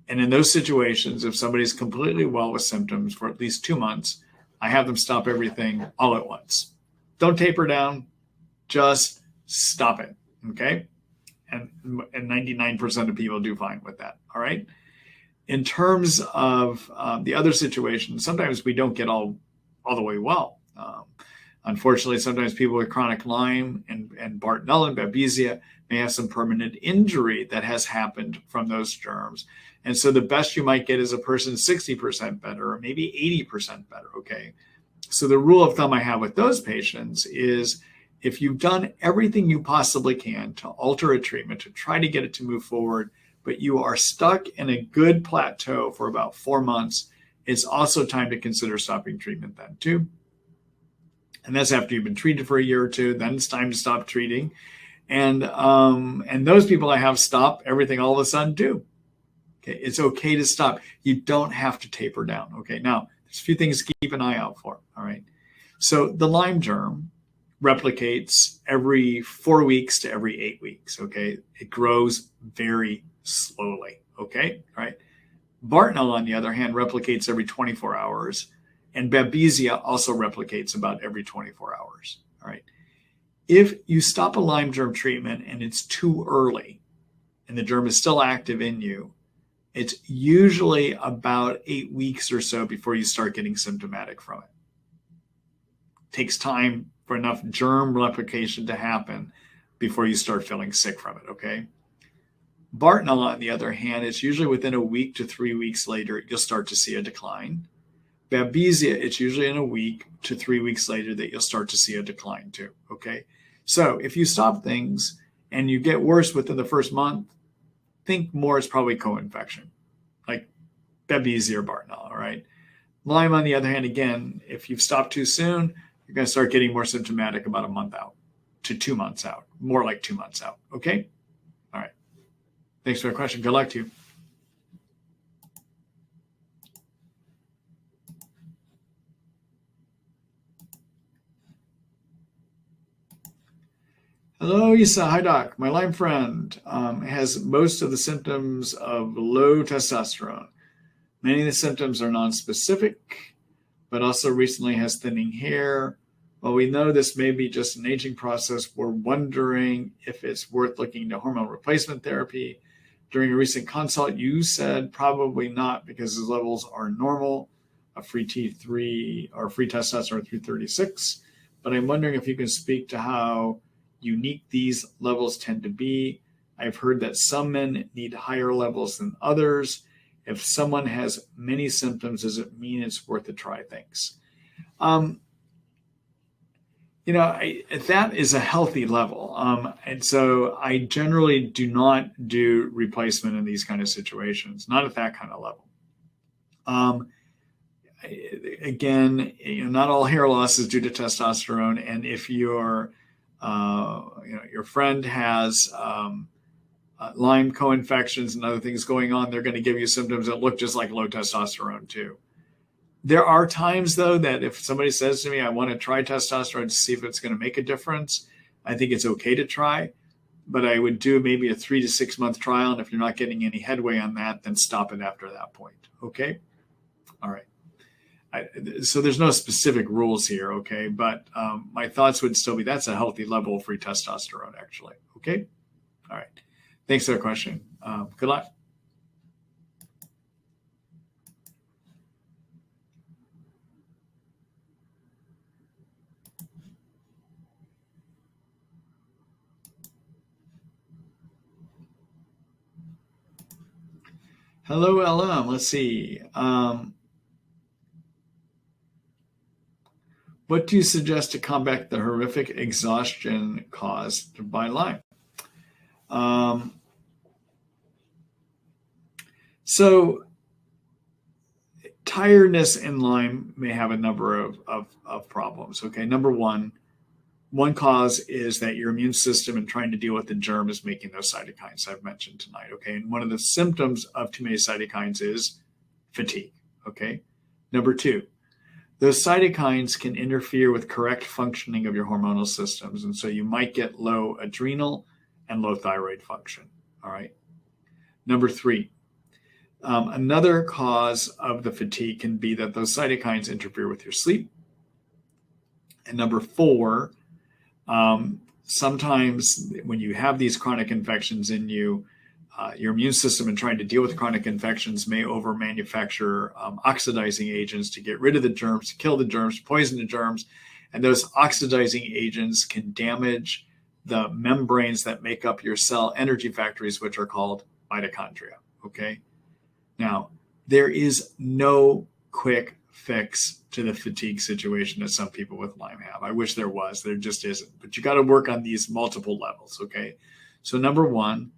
And in those situations, if somebody's completely well with symptoms for at least 2 months, I have them stop everything all at once. Don't taper down, just stop it, okay? And 99% of people do fine with that, all right? In terms of the other situation, sometimes we don't get all the way well. Unfortunately, sometimes people with chronic Lyme and Bartonella and Babesia may have some permanent injury that has happened from those germs. And so the best you might get is a person 60% better or maybe 80% better, okay? So the rule of thumb I have with those patients is if you've done everything you possibly can to alter a treatment, to try to get it to move forward, but you are stuck in a good plateau for about 4 months, it's also time to consider stopping treatment then too. And that's after you've been treated for a year or two, then it's time to stop treating. And those people I have stop everything all of a sudden too. Okay, it's okay to stop. You don't have to taper down. Okay, now there's a few things to keep an eye out for. All right. So the Lyme germ replicates every 4 weeks to every 8 weeks. Okay, it grows very slowly. Okay, all right. Bartonella, on the other hand, replicates every 24 hours, and Babesia also replicates about every 24 hours. All right. If you stop a Lyme germ treatment and it's too early and the germ is still active in you, it's usually about 8 weeks or so before you start getting symptomatic from it. It takes time for enough germ replication to happen before you start feeling sick from it, okay? Bartonella, on the other hand, it's usually within a week to 3 weeks later, you'll start to see a decline. Babesia, it's usually in a week to 3 weeks later that you'll start to see a decline too, okay? So if you stop things and you get worse within the first month, think more it's probably co-infection, like Babesia or Bartonella, right? Lyme, on the other hand, again, if you've stopped too soon, you're going to start getting more symptomatic about a month out to 2 months out, more like 2 months out, okay? All right. Thanks for the question. Good luck to you. Hello, Isa. Hi, Doc. My Lyme friend has most of the symptoms of low testosterone. Many of the symptoms are nonspecific, but also recently has thinning hair. While we know this may be just an aging process, we're wondering if it's worth looking into hormone replacement therapy. During a recent consult, you said probably not because his levels are normal, a free T3 or free testosterone 336. But I'm wondering if you can speak to how unique these levels tend to be. I've heard that some men need higher levels than others. If someone has many symptoms, does it mean it's worth a try? Thanks. That is a healthy level. And so I generally do not do replacement in these kind of situations, not at that kind of level. Again, not all hair loss is due to testosterone. And if your friend has Lyme co-infections and other things going on, they're going to give you symptoms that look just like low testosterone too. There are times, though, that if somebody says to me, I want to try testosterone to see if it's going to make a difference, I think it's okay to try. But I would do maybe a 3 to 6 month trial. And if you're not getting any headway on that, then stop it after that point. Okay? All right. So there's no specific rules here, okay? But my thoughts would still be that's a healthy level of free testosterone, actually. Okay? All right. Thanks for the question. Good luck. Hello, LM. Let's see. What do you suggest to combat the horrific exhaustion caused by Lyme? So tiredness in Lyme may have a number of problems. Okay, number one cause is that your immune system in trying to deal with the germ is making those cytokines I've mentioned tonight. Okay, and one of the symptoms of too many cytokines is fatigue. Okay, number two, those cytokines can interfere with correct functioning of your hormonal systems, and so you might get low adrenal and low thyroid function. All right. Number three, another cause of the fatigue can be that those cytokines interfere with your sleep. And number four, sometimes when you have these chronic infections in you, your immune system in trying to deal with chronic infections may over-manufacture oxidizing agents to get rid of the germs, to kill the germs, poison the germs. And those oxidizing agents can damage the membranes that make up your cell energy factories, which are called mitochondria. Okay. Now, there is no quick fix to the fatigue situation that some people with Lyme have. I wish there was. There just isn't. But you got to work on these multiple levels. Okay. So number one,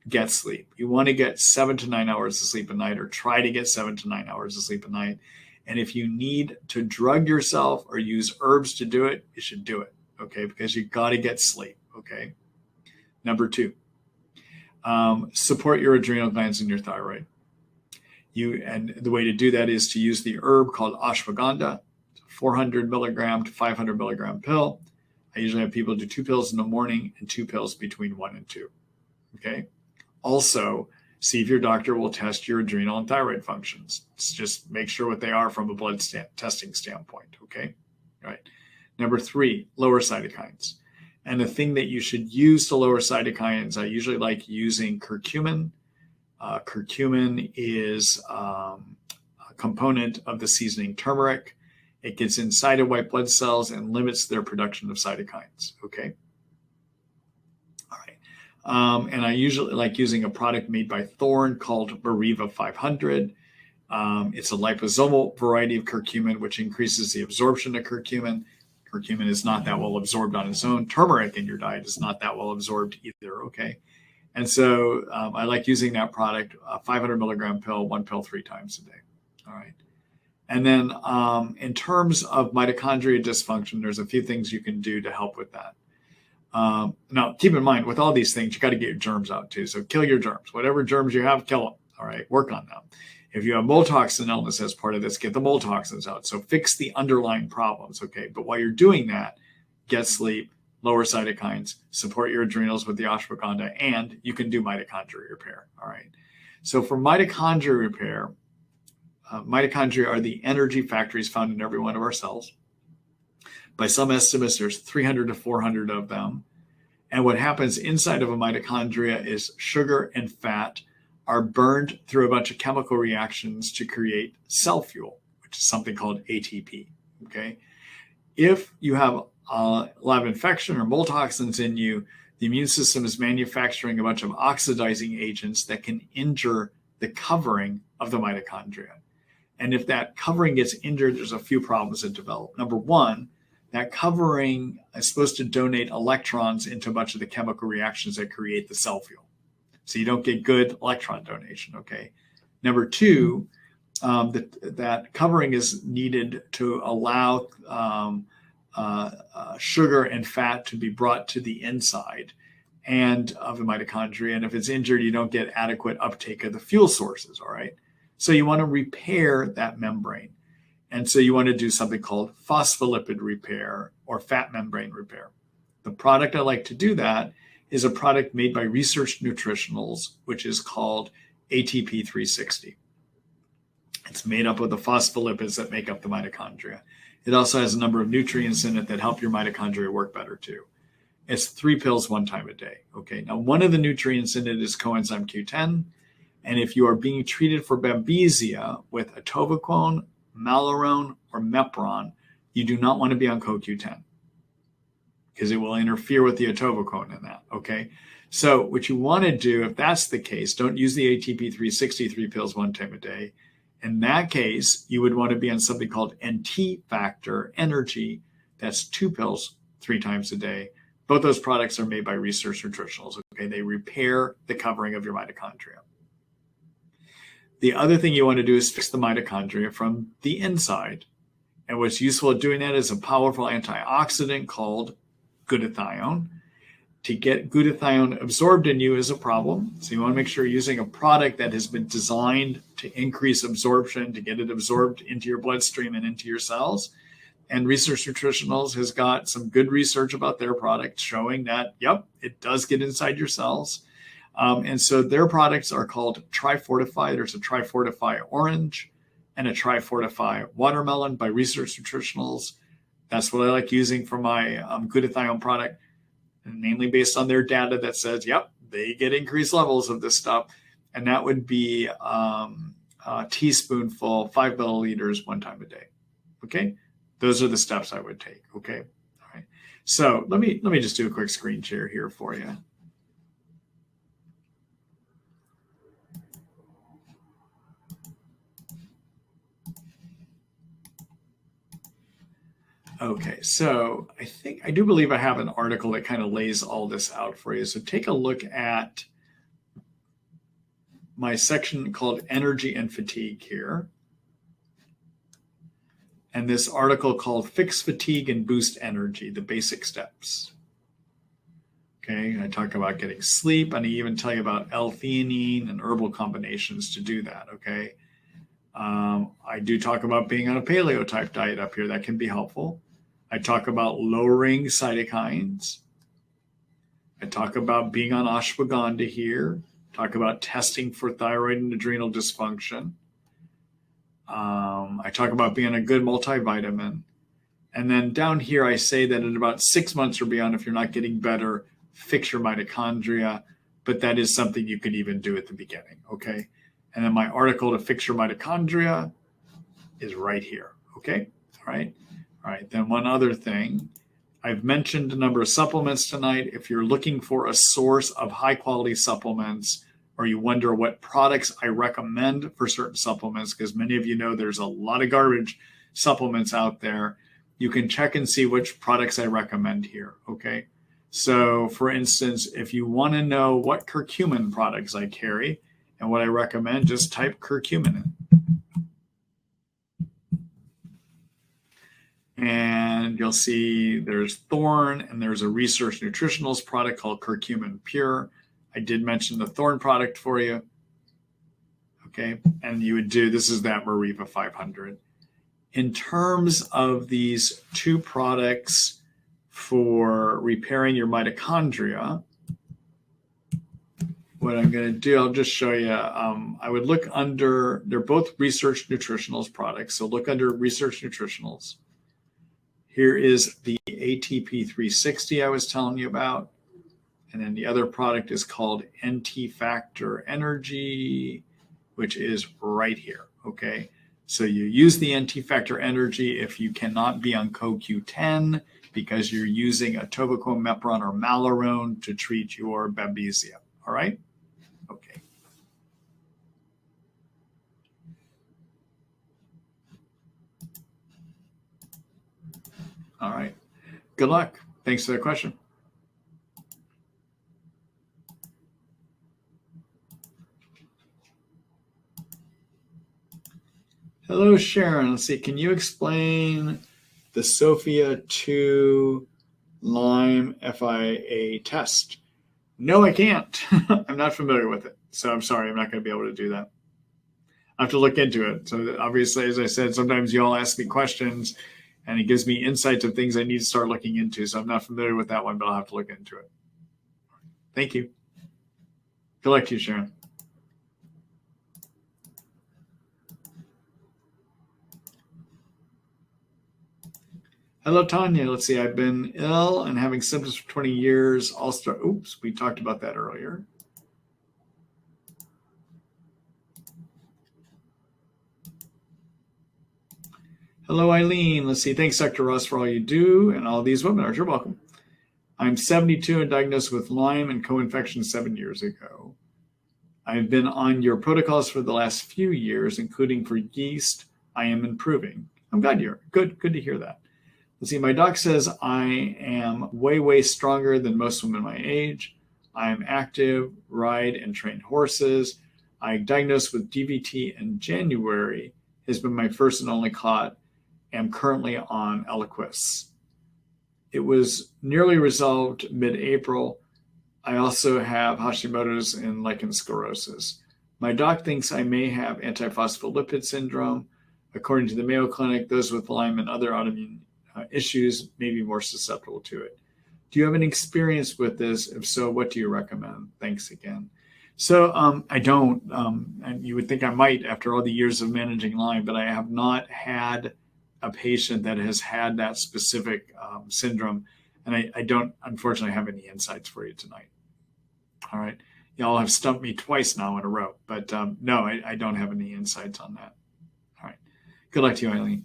get sleep. You want to get 7 to 9 hours of sleep a night, or try to get 7 to 9 hours of sleep a night. And if you need to drug yourself or use herbs to do it, you should do it. Okay. Because you got to get sleep. Okay. Number two, support your adrenal glands and your thyroid. And the way to do that is to use the herb called ashwagandha, 400 milligram to 500 milligram pill. I usually have people do 2 pills in the morning and 2 pills between 1 and 2. Okay. Also, see if your doctor will test your adrenal and thyroid functions. Just make sure what they are from a blood testing standpoint. Okay. All right. Number three, lower cytokines. And the thing that you should use to lower cytokines, I usually like using curcumin. Curcumin is a component of the seasoning turmeric. It gets inside of white blood cells and limits their production of cytokines. Okay. All And I usually like using a product made by Thorne called Mariva 500. It's a liposomal variety of curcumin, which increases the absorption of curcumin. Curcumin is not that well absorbed on its own. Turmeric in your diet is not that well absorbed either, okay? And so I like using that product, a 500 milligram pill, 1 pill 3 times a day, all right? And then in terms of mitochondria dysfunction, there's a few things you can do to help with that. Now, keep in mind, with all these things, you got to get your germs out too. So kill your germs. Whatever germs you have, kill them, all right? Work on them. If you have mold toxin illness as part of this, get the mold toxins out. So fix the underlying problems, okay? But while you're doing that, get sleep, lower cytokines, support your adrenals with the ashwagandha, and you can do mitochondria repair, all right? So for mitochondria repair, mitochondria are the energy factories found in every one of our cells. By some estimates, there's 300 to 400 of them. And what happens inside of a mitochondria is sugar and fat are burned through a bunch of chemical reactions to create cell fuel, which is something called ATP, okay? If you have a lot of infection or mold toxins in you, the immune system is manufacturing a bunch of oxidizing agents that can injure the covering of the mitochondria. And if that covering gets injured, there's a few problems that develop. Number one, that covering is supposed to donate electrons into a bunch of the chemical reactions that create the cell fuel. So you don't get good electron donation, okay? Number two, that covering is needed to allow sugar and fat to be brought to the inside and of the mitochondria. And if it's injured, you don't get adequate uptake of the fuel sources, all right? So you want to repair that membrane. And so you want to do something called phospholipid repair or fat membrane repair. The product I like to do that is a product made by Research Nutritionals, which is called ATP 360. It's made up of the phospholipids that make up the mitochondria. It also has a number of nutrients in it that help your mitochondria work better too. It's 3 pills 1 time a day. Okay, now one of the nutrients in it is coenzyme Q10. And if you are being treated for Babesia with atovaquone, malorone, or mepron, you do not want to be on CoQ10 because it will interfere with the atovaquone in that, okay? So what you want to do, if that's the case, don't use the ATP 360 3 pills 1 time a day. In that case, you would want to be on something called NT factor energy. That's 2 pills 3 times a day. Both those products are made by Research Nutritionals, okay? They repair the covering of your mitochondria. The other thing you want to do is fix the mitochondria from the inside. And what's useful at doing that is a powerful antioxidant called glutathione. To get glutathione absorbed in you is a problem. So you want to make sure you're using a product that has been designed to increase absorption, to get it absorbed into your bloodstream and into your cells. And Research Nutritionals has got some good research about their product showing that, yep, it does get inside your cells. And so their products are called Tri-Fortify. There's a Tri-Fortify Orange and a Tri-Fortify Watermelon by Research Nutritionals. That's what I like using for my glutathione product, and mainly based on their data that says, yep, they get increased levels of this stuff. And that would be a teaspoonful, 5 milliliters 1 time a day. Okay, those are the steps I would take. Okay, all right. So let me just do a quick screen share here for you. Okay, so I do believe I have an article that kind of lays all this out for you. So take a look at my section called Energy and Fatigue here. And this article called Fix Fatigue and Boost Energy, the Basic Steps. Okay, I talk about getting sleep, and I even tell you about L-theanine and herbal combinations to do that, okay? I do talk about being on a paleo type diet up here. That can be helpful. I talk about lowering cytokines. I talk about being on ashwagandha here. Talk about testing for thyroid and adrenal dysfunction. I talk about being a good multivitamin. And then down here, I say that in about 6 months or beyond, if you're not getting better, fix your mitochondria. But that is something you could even do at the beginning, okay? And then my article to fix your mitochondria is right here, okay? All right. All right. Then one other thing, I've mentioned a number of supplements tonight. If you're looking for a source of high quality supplements, or you wonder what products I recommend for certain supplements, because many of you know there's a lot of garbage supplements out there, you can check and see which products I recommend here, okay? So for instance, if you want to know what curcumin products I carry and what I recommend, just type curcumin in. And you'll see there's Thorn, and there's a research nutritionals product called Curcumin Pure. I did mention the Thorn product for you. Okay, and you would do, this is that Mariva 500. In terms of these two products for repairing your mitochondria, what I'm going to do, I'll just show you. I would look under, they're both research nutritionals products. So look under research nutritionals. Here is the ATP 360 I was telling you about. And then the other product is called NT Factor Energy, which is right here, okay? So you use the NT Factor Energy if you cannot be on CoQ10 because you're using atovaquone, or Malarone to treat your Babesia, all right? Okay. All right. Good luck. Thanks for the question. Hello, Sharon. Let's see. Can you explain the Sophia 2 Lyme FIA test? No, I can't. I'm not familiar with it. So I'm sorry. I'm not going to be able to do that. I have to look into it. So obviously, as I said, sometimes you all ask me questions and it gives me insights of things I need to start looking into. So I'm not familiar with that one, but I'll have to look into it. Thank you. Good luck to you, Sharon. Hello, Tanya. Let's see. I've been ill and having symptoms for 20 years. Oops, we talked about that earlier. Hello, Eileen. Let's see. Thanks, Dr. Ross, for all you do and all these webinars. You're welcome. I'm 72 and diagnosed with Lyme and co-infection 7 years ago. I've been on your protocols for the last few years, including for yeast. I am improving. I'm glad you're good. Good to hear that. Let's see. My doc says I am way stronger than most women my age. I am active, ride and train horses. I diagnosed with DVT in January. Has been my first and only clot. Am currently on Eliquis. It was nearly resolved mid-April. I also have Hashimoto's and lichen sclerosis. My doc thinks I may have antiphospholipid syndrome. According to the Mayo Clinic, those with Lyme and other autoimmune issues may be more susceptible to it. Do you have any experience with this? If so, what do you recommend? Thanks again. So I don't, and you would think I might after all the years of managing Lyme, but I have not had a patient that has had that specific syndrome. And I don't, unfortunately, have any insights for you tonight. All right. Y'all have stumped me twice now in a row, but no, I don't have any insights on that. All right. Good luck to you, Eileen.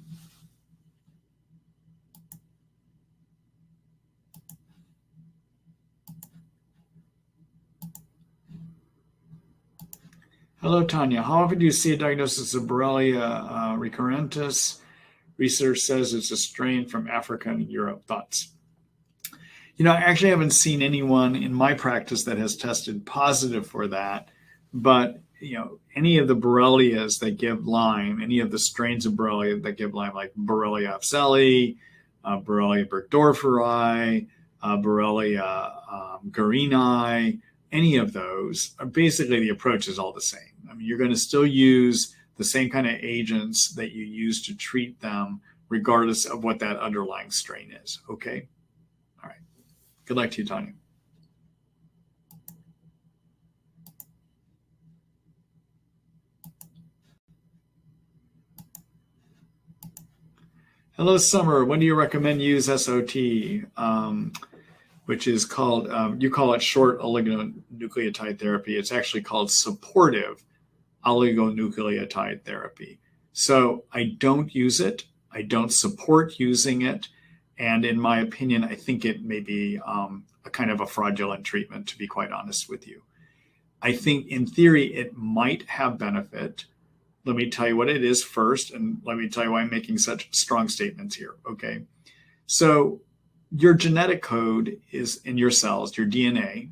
Hello, Tanya. How often do you see a diagnosis of Borrelia recurrentis? Research says it's a strain from Africa and Europe. Thoughts? You know, I actually haven't seen anyone in my practice that has tested positive for that. But, you know, any of the Borrelias that give Lyme, any of the strains of Borrelia that give Lyme, like Borrelia afzelii, Borrelia burgdorferi, Borrelia guarini, any of those, basically the approach is all the same. I mean, you're going to still use the same kind of agents that you use to treat them, regardless of what that underlying strain is. Okay? All right. Good luck to you, Tanya. Hello, Summer. When do you recommend use SOT, which is called, you call it short oligonucleotide therapy. It's actually called supportive oligonucleotide therapy. So I don't use it. I don't support using it. And in my opinion, I think it may be a kind of a fraudulent treatment, to be quite honest with you. I think in theory, it might have benefit. Let me tell you what it is first, and let me tell you why I'm making such strong statements here, okay? So your genetic code is in your cells, your DNA,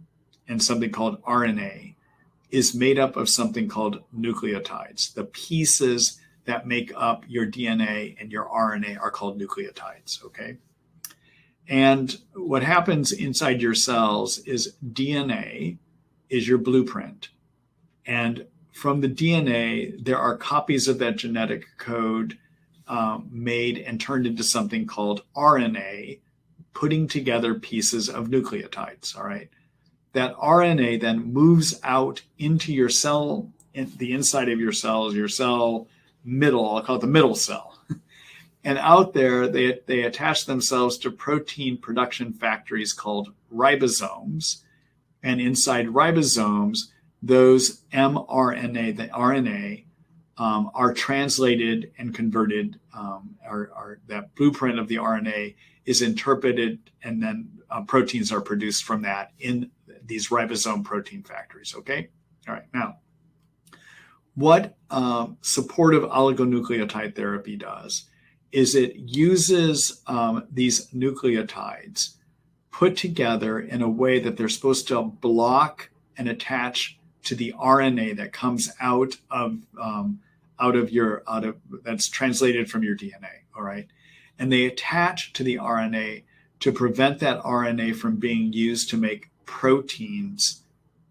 and something called RNA is made up of something called nucleotides. The pieces that make up your DNA and your RNA are called nucleotides, okay? And what happens inside your cells is DNA is your blueprint. And from the DNA, there are copies of that genetic code made and turned into something called RNA, putting together pieces of nucleotides, all right? That RNA then moves out into your cell, in the inside of your cells, your cell middle, I'll call it the middle cell. And out there, they attach themselves to protein production factories called ribosomes. And inside ribosomes, those mRNA, the RNA, are translated and converted, that blueprint of the RNA is interpreted, and then proteins are produced from that in these ribosome protein factories, okay? All right, now, what supportive oligonucleotide therapy does is it uses these nucleotides put together in a way that they're supposed to block and attach to the RNA that comes out of that's translated from your DNA, all right? And they attach to the RNA to prevent that RNA from being used to make proteins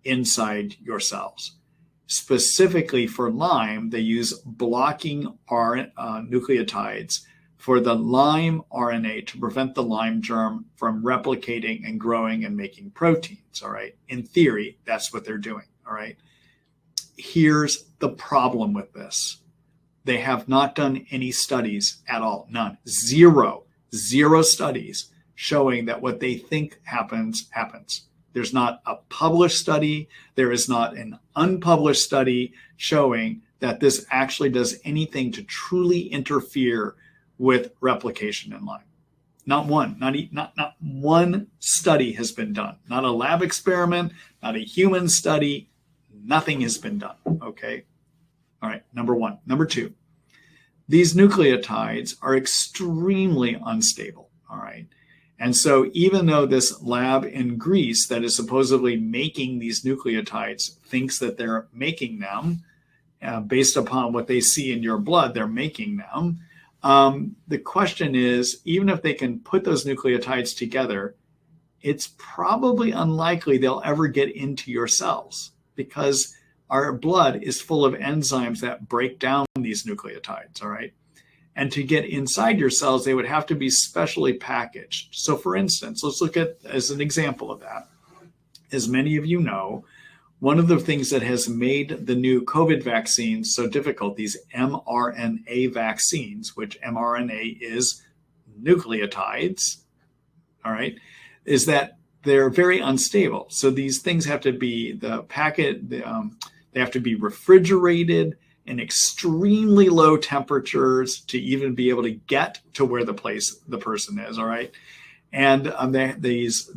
inside your cells. Specifically for Lyme, they use blocking nucleotides for the Lyme RNA to prevent the Lyme germ from replicating and growing and making proteins, all right? In theory, that's what they're doing, all right? Here's the problem with this. They have not done any studies at all, none, zero studies showing that what they think happens. There's not a published study. There is not an unpublished study showing that this actually does anything to truly interfere with replication in Lyme. Not one, not one study has been done. Not a lab experiment, not a human study. Nothing has been done, okay? All right, number one. Number two, these nucleotides are extremely unstable, all right? And so even though this lab in Greece that is supposedly making these nucleotides thinks that they're making them, based upon what they see in your blood, they're making them. The question is, even if they can put those nucleotides together, it's probably unlikely they'll ever get into your cells because our blood is full of enzymes that break down these nucleotides, all right? And to get inside your cells, they would have to be specially packaged. So for instance, let's look at, as an example of that, as many of you know, one of the things that has made the new COVID vaccines so difficult, these mRNA vaccines, which mRNA is nucleotides, all right, is that they're very unstable. So these things have to be, they have to be refrigerated in extremely low temperatures to even be able to get to where the person is, all right? And these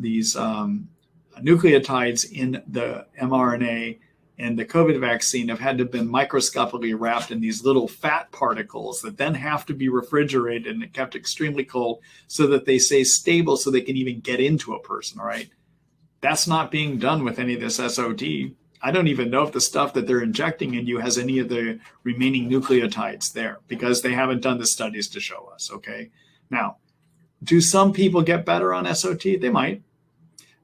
nucleotides in the mRNA and the COVID vaccine have had to have been microscopically wrapped in these little fat particles that then have to be refrigerated and kept extremely cold so that they stay stable so they can even get into a person, all right? That's not being done with any of this SOT. I don't even know if the stuff that they're injecting in you has any of the remaining nucleotides there because they haven't done the studies to show us, okay? Now, do some people get better on SOT? They might.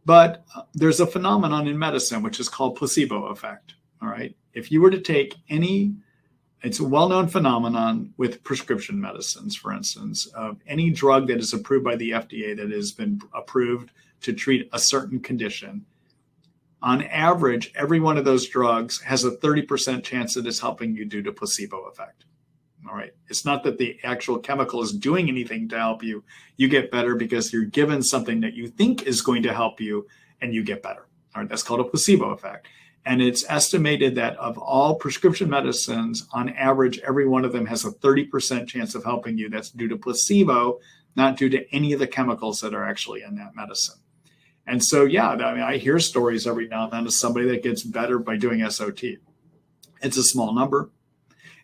But there's a phenomenon in medicine which is called placebo effect, all right? If you were to take it's a well-known phenomenon with prescription medicines, for instance, of any drug that is approved by the FDA that has been approved to treat a certain condition, on average, every one of those drugs has a 30% chance that it's helping you due to placebo effect. All right. It's not that the actual chemical is doing anything to help you. You get better because you're given something that you think is going to help you and you get better. All right. That's called a placebo effect. And it's estimated that of all prescription medicines, on average, every one of them has a 30% chance of helping you. That's due to placebo, not due to any of the chemicals that are actually in that medicine. And so, yeah, I mean, I hear stories every now and then of somebody that gets better by doing SOT. It's a small number.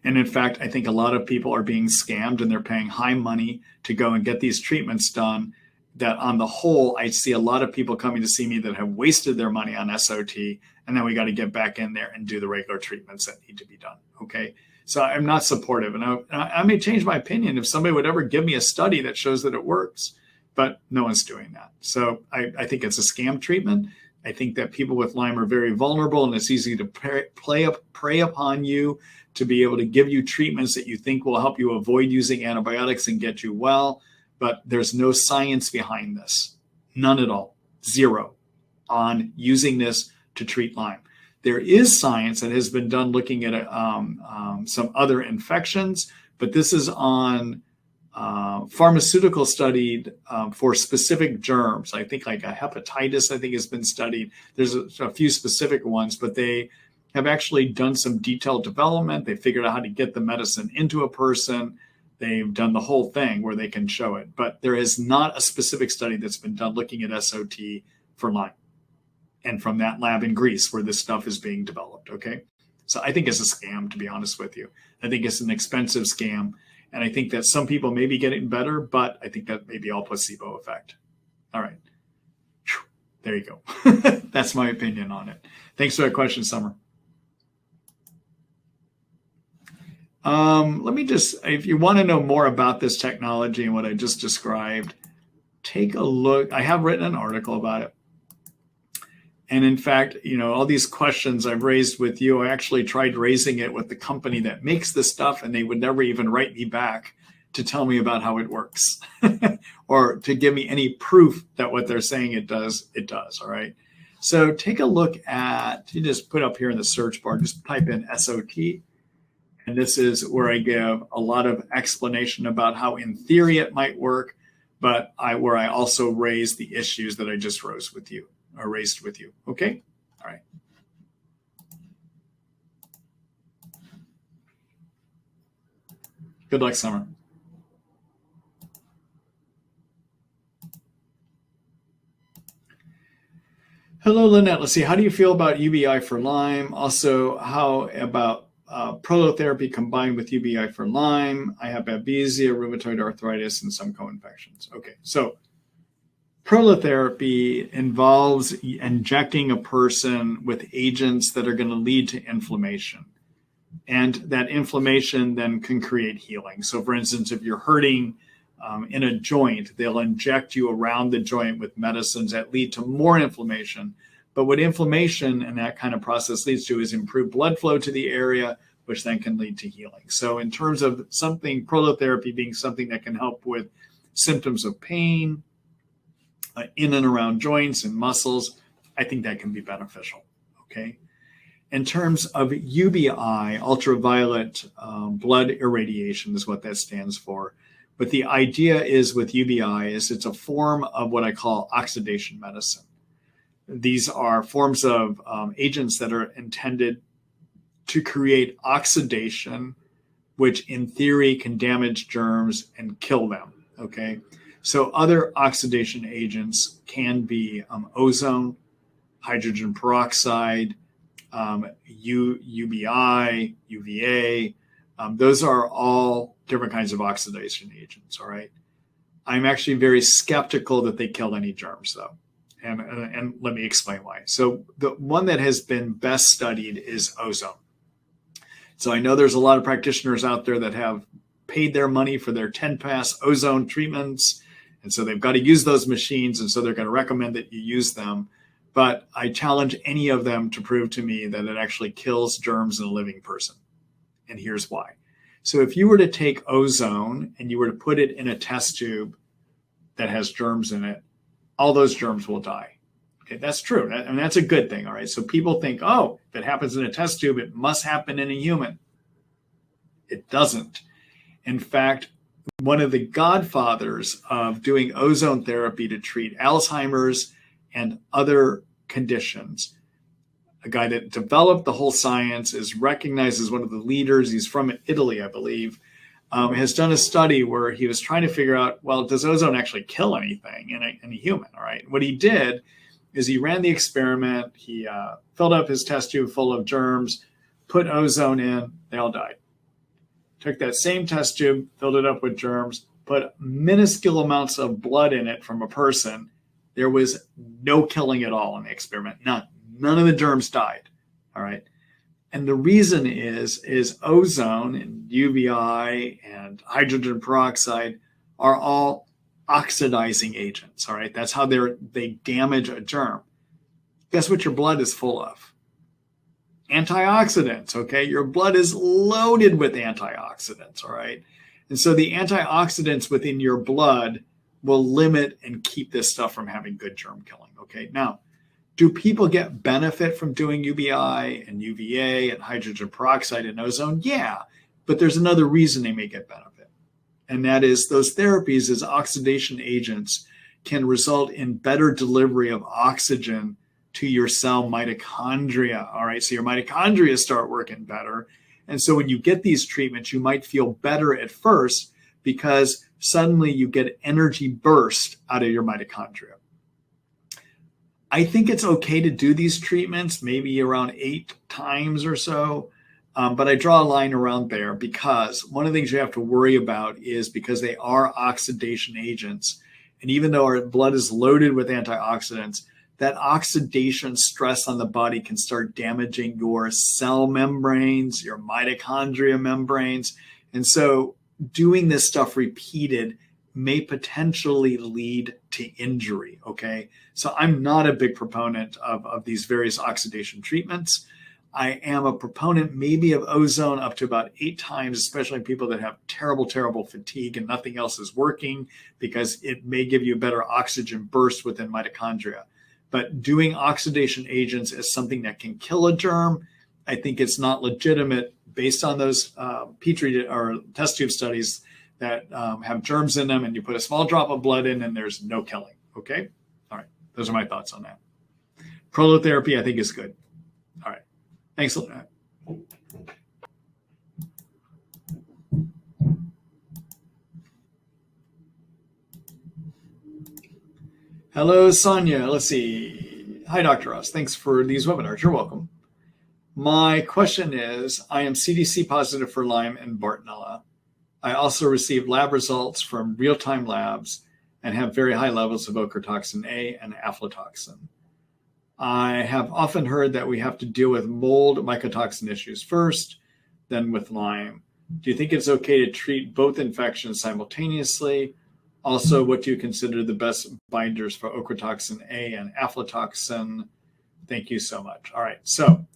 And in fact, I think a lot of people are being scammed and they're paying high money to go and get these treatments done, that on the whole, I see a lot of people coming to see me that have wasted their money on SOT. And then we got to get back in there and do the regular treatments that need to be done. Okay. So I'm not supportive. And I may change my opinion if somebody would ever give me a study that shows that it works, but no one's doing that. So I think it's a scam treatment. I think that people with Lyme are very vulnerable, and it's easy to prey upon you to be able to give you treatments that you think will help you avoid using antibiotics and get you well. But there's no science behind this. None at all. Zero on using this to treat Lyme. There is science that has been done looking at some other infections, but this is on pharmaceutical studied for specific germs. I think like a hepatitis, I think has been studied. There's a few specific ones, but they have actually done some detailed development. They figured out how to get the medicine into a person. They've done the whole thing where they can show it, but there is not a specific study that's been done looking at SOT for Lyme, and from that lab in Greece where this stuff is being developed. Okay. So I think it's a scam, to be honest with you. I think it's an expensive scam. And I think that some people may be getting better, but I think that may be all placebo effect. All right. There you go. That's my opinion on it. Thanks for that question, Summer. Let me just, if you want to know more about this technology and what I just described, take a look. I have written an article about it. And in fact, you know, all these questions I've raised with you, I actually tried raising it with the company that makes this stuff, and they would never even write me back to tell me about how it works or to give me any proof that what they're saying it does, it does. All right. So take a look at, you just put up here in the search bar, just type in SOT. And this is where I give a lot of explanation about how in theory it might work, but where I also raise the issues that I just raised with you. Okay. All right. Good luck, Summer. Hello, Lynette. Let's see. How do you feel about UBI for Lyme? Also, how about prolotherapy combined with UBI for Lyme? I have Babesia, rheumatoid arthritis, and some co-infections. Okay. So prolotherapy involves injecting a person with agents that are going to lead to inflammation. And that inflammation then can create healing. So for instance, if you're hurting in a joint, they'll inject you around the joint with medicines that lead to more inflammation. But what inflammation and that kind of process leads to is improved blood flow to the area, which then can lead to healing. So in terms of something, prolotherapy being something that can help with symptoms of pain, in and around joints and muscles, I think that can be beneficial. Okay. In terms of UBI, ultraviolet blood irradiation is what that stands for. But the idea is with UBI is it's a form of what I call oxidation medicine. These are forms of agents that are intended to create oxidation, which in theory can damage germs and kill them. Okay. So other oxidation agents can be ozone, hydrogen peroxide, UBI, UVA. Those are all different kinds of oxidation agents, all right? I'm actually very skeptical that they kill any germs, though. And let me explain why. So the one that has been best studied is ozone. So I know there's a lot of practitioners out there that have paid their money for their 10-pass ozone treatments. And so they've got to use those machines. And so they're going to recommend that you use them. But I challenge any of them to prove to me that it actually kills germs in a living person. And here's why. So if you were to take ozone and you were to put it in a test tube that has germs in it, all those germs will die. Okay, that's true. And that's a good thing. All right. So people think, oh, if it happens in a test tube, it must happen in a human. It doesn't. In fact, one of the godfathers of doing ozone therapy to treat Alzheimer's and other conditions, a guy that developed the whole science, is recognized as one of the leaders. He's from Italy, I believe. has done a study where he was trying to figure out, well, does ozone actually kill anything in a human? All right. What he did is he ran the experiment. He filled up his test tube full of germs, put ozone in, they all died. Took that same test tube, filled it up with germs, put minuscule amounts of blood in it from a person. There was no killing at all in the experiment. None of the germs died. All right. And the reason is ozone and UVI and hydrogen peroxide are all oxidizing agents. All right. That's how they damage a germ. Guess what your blood is full of? Antioxidants. Okay. Your blood is loaded with antioxidants. All right. And so the antioxidants within your blood will limit and keep this stuff from having good germ killing. Okay. Now, do people get benefit from doing UVI and UVA and hydrogen peroxide and ozone? Yeah, but there's another reason they may get benefit. And that is those therapies as oxidation agents can result in better delivery of oxygen to your cell mitochondria. All right, so your mitochondria start working better. And so when you get these treatments, you might feel better at first because suddenly you get energy burst out of your mitochondria. I think it's okay to do these treatments maybe around 8 times or so, but I draw a line around there because one of the things you have to worry about is because they are oxidation agents, and even though our blood is loaded with antioxidants, that oxidation stress on the body can start damaging your cell membranes, your mitochondria membranes, and so doing this stuff repeated may potentially lead to injury, okay? So I'm not a big proponent of these various oxidation treatments. I am a proponent maybe of ozone up to about 8 times, especially in people that have terrible fatigue and nothing else is working, because it may give you a better oxygen burst within mitochondria. But doing oxidation agents as something that can kill a germ, I think it's not legitimate based on those Petri or test tube studies that have germs in them, and you put a small drop of blood in and there's no killing. Okay. All right. Those are my thoughts on that. Prolotherapy, I think, is good. All right. Thanks a lot. Hello, Sonia. Let's see. Hi, Dr. Ross. Thanks for these webinars. You're welcome. My question is, I am CDC positive for Lyme and Bartonella. I also received lab results from real-time labs and have very high levels of ochratoxin A and aflatoxin. I have often heard that we have to deal with mold mycotoxin issues first, then with Lyme. Do you think it's okay to treat both infections simultaneously? Also, what do you consider the best binders for ochratoxin A and aflatoxin? Thank you so much. All right, so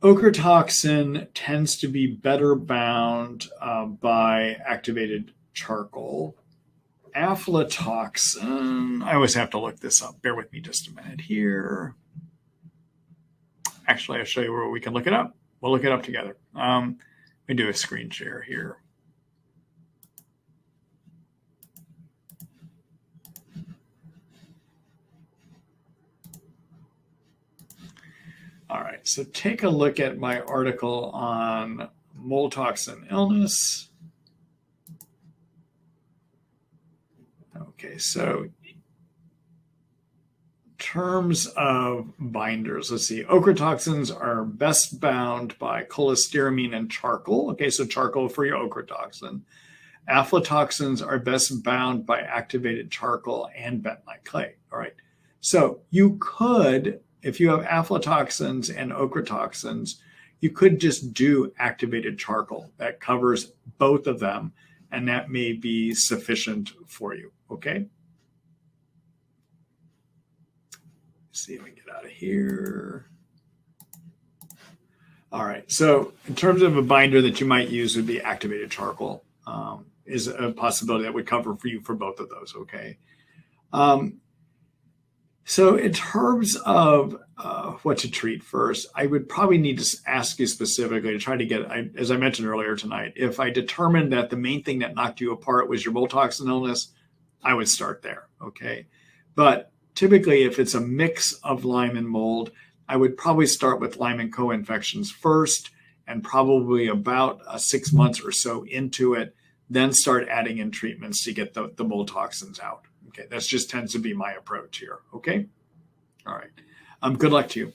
ochratoxin tends to be better bound by activated charcoal. Aflatoxin, I always have to look this up. Bear with me just a minute here. Actually, I'll show you where we can look it up. We'll look it up together. Let me do a screen share here. All right, so take a look at my article on mold toxin illness. Okay, so in terms of binders, let's see, ochratoxins are best bound by cholestyramine and charcoal. Okay, so charcoal for your ochratoxin. Aflatoxins are best bound by activated charcoal and bentonite clay. All right, so you could, if you have aflatoxins and ochratoxins, you could just do activated charcoal. That covers both of them, and that may be sufficient for you, okay? Let's see if we can get out of here. All right, so in terms of a binder that you might use would be activated charcoal, is a possibility that would cover for you for both of those, okay? So in terms of what to treat first, I would probably need to ask you specifically to try to get, as I mentioned earlier tonight, if I determined that the main thing that knocked you apart was your mold toxin illness, I would start there, okay? But typically, if it's a mix of Lyme and mold, I would probably start with Lyme and co-infections first and probably about 6 months or so into it, then start adding in treatments to get the mold toxins out. Okay, that just tends to be my approach here. Okay, all right. Good luck to you.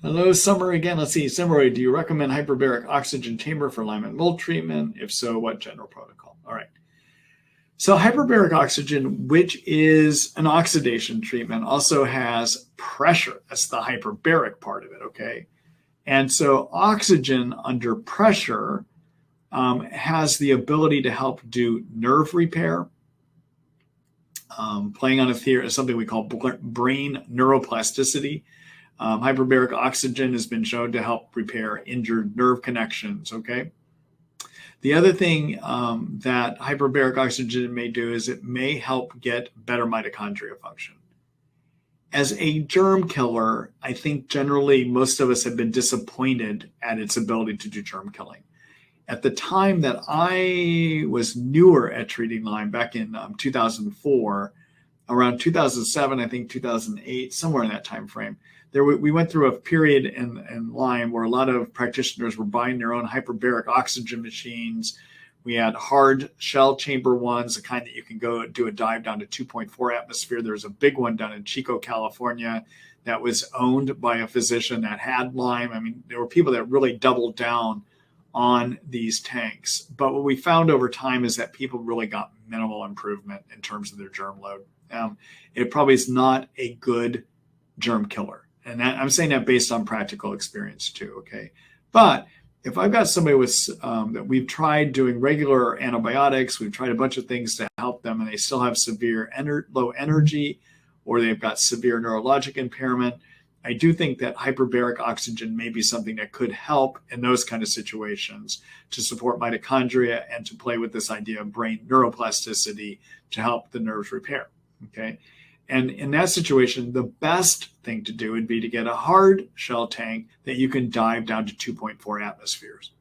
Hello, Summer again. Let's see. Summer, do you recommend hyperbaric oxygen chamber for Lyme and mold treatment? If so, what general protocol? All right. So hyperbaric oxygen, which is an oxidation treatment, also has pressure. That's the hyperbaric part of it, okay? And so oxygen under pressure has the ability to help do nerve repair. Playing on a theory, something we call brain neuroplasticity. Hyperbaric oxygen has been shown to help repair injured nerve connections, okay? The other thing that hyperbaric oxygen may do is it may help get better mitochondria function. As a germ killer, I think generally most of us have been disappointed at its ability to do germ killing. At the time that I was newer at treating Lyme, back in 2004, around 2007, I think 2008, somewhere in that time frame, we went through a period in Lyme where a lot of practitioners were buying their own hyperbaric oxygen machines. We had hard shell chamber ones, the kind that you can go do a dive down to 2.4 atmosphere. There was a big one down in Chico, California, that was owned by a physician that had Lyme. I mean, there were people that really doubled down on these tanks. But what we found over time is that people really got minimal improvement in terms of their germ load. It probably is not a good germ killer. And I'm saying that based on practical experience too, okay? But if I've got somebody with that we've tried doing regular antibiotics, we've tried a bunch of things to help them, and they still have severe low energy, or they've got severe neurologic impairment, I do think that hyperbaric oxygen may be something that could help in those kind of situations to support mitochondria and to play with this idea of brain neuroplasticity to help the nerves repair, okay? And in that situation, the best thing to do would be to get a hard shell tank that you can dive down to 2.4 atmospheres.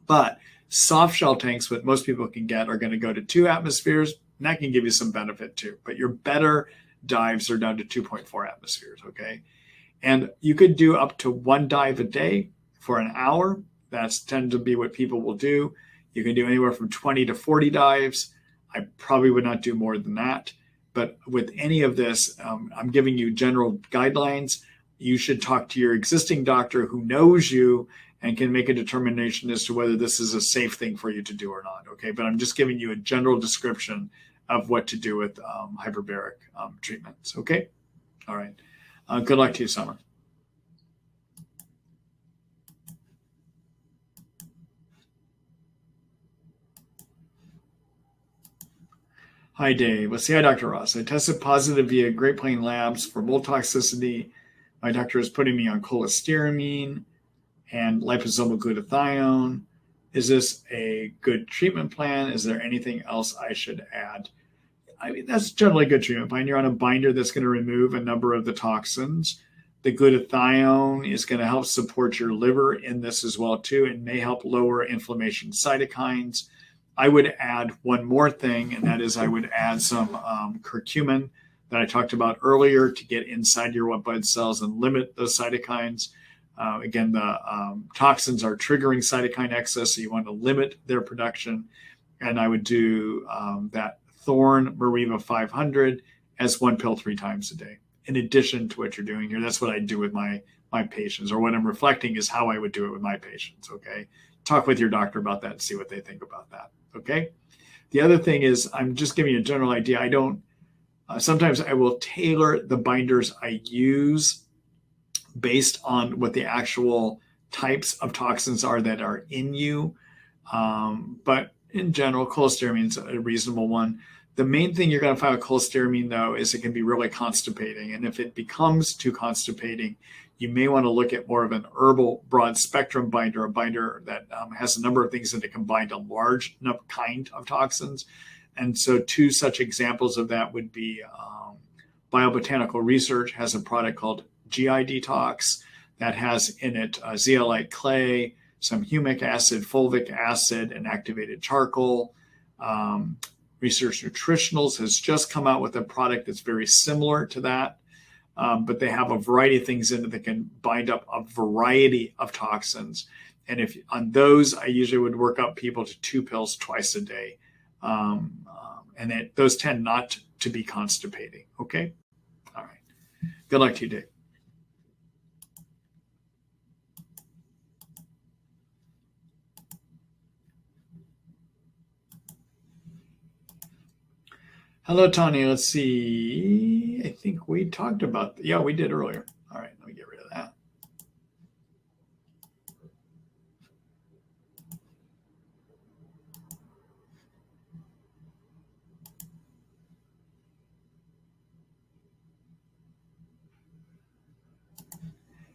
But soft shell tanks, what most people can get, are going to go to 2 atmospheres, and that can give you some benefit too. But your better dives are down to 2.4 atmospheres, okay? And you could do up to 1 dive a day for an hour. That's tend to be what people will do. You can do anywhere from 20 to 40 dives. I probably would not do more than that. But with any of this, I'm giving you general guidelines. You should talk to your existing doctor who knows you and can make a determination as to whether this is a safe thing for you to do or not. Okay, but I'm just giving you a general description of what to do with hyperbaric treatments. Okay, all right. Good luck to you, Summer. Hi, Dave. Let's see. Hi, Dr. Ross. I tested positive via Great Plains Labs for mold toxicity. My doctor is putting me on cholestyramine and liposomal glutathione. Is this a good treatment plan? Is there anything else I should add? I mean, that's generally a good treatment plan. You're on a binder that's going to remove a number of the toxins. The glutathione is going to help support your liver in this as well, too, and may help lower inflammation cytokines. I would add one more thing, and that is I would add some curcumin that I talked about earlier to get inside your white blood cells and limit those cytokines. Again, the toxins are triggering cytokine excess, so you want to limit their production. And I would do that Thorn Mariva 500 as 1 pill 3 times a day, in addition to what you're doing here. That's what I do with my patients, or what I'm reflecting is how I would do it with my patients, okay? Talk with your doctor about that and see what they think about that, okay? The other thing is I'm just giving you a general idea. I don't, sometimes I will tailor the binders I use based on what the actual types of toxins are that are in you. But in general, cholestyramine is a reasonable one. The main thing you're going to find with cholestyramine, though, is it can be really constipating. And if it becomes too constipating, you may want to look at more of an herbal broad spectrum binder, a binder that has a number of things that it can bind a large kind of toxins. And so 2 such examples of that would be Biobotanical Research has a product called GI Detox that has in it zeolite clay, some humic acid, fulvic acid, and activated charcoal. Research Nutritionals has just come out with a product that's very similar to that, but they have a variety of things in it that can bind up a variety of toxins. And if on those, I usually would work up people to 2 pills twice a day. And those tend not to be constipating. Okay. All right. Good luck to you, Dave. Hello, Tanya. Let's see. I think we talked about, yeah, we did earlier. All right. Let me get rid of that.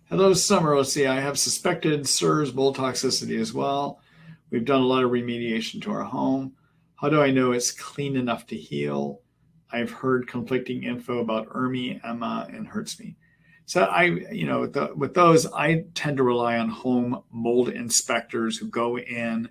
Hello, Summer. Let's see. I have suspected SIRS mold toxicity as well. We've done a lot of remediation to our home. How do I know it's clean enough to heal? I've heard conflicting info about Ermi, Emma, and hurts me. So with those, I tend to rely on home mold inspectors who go in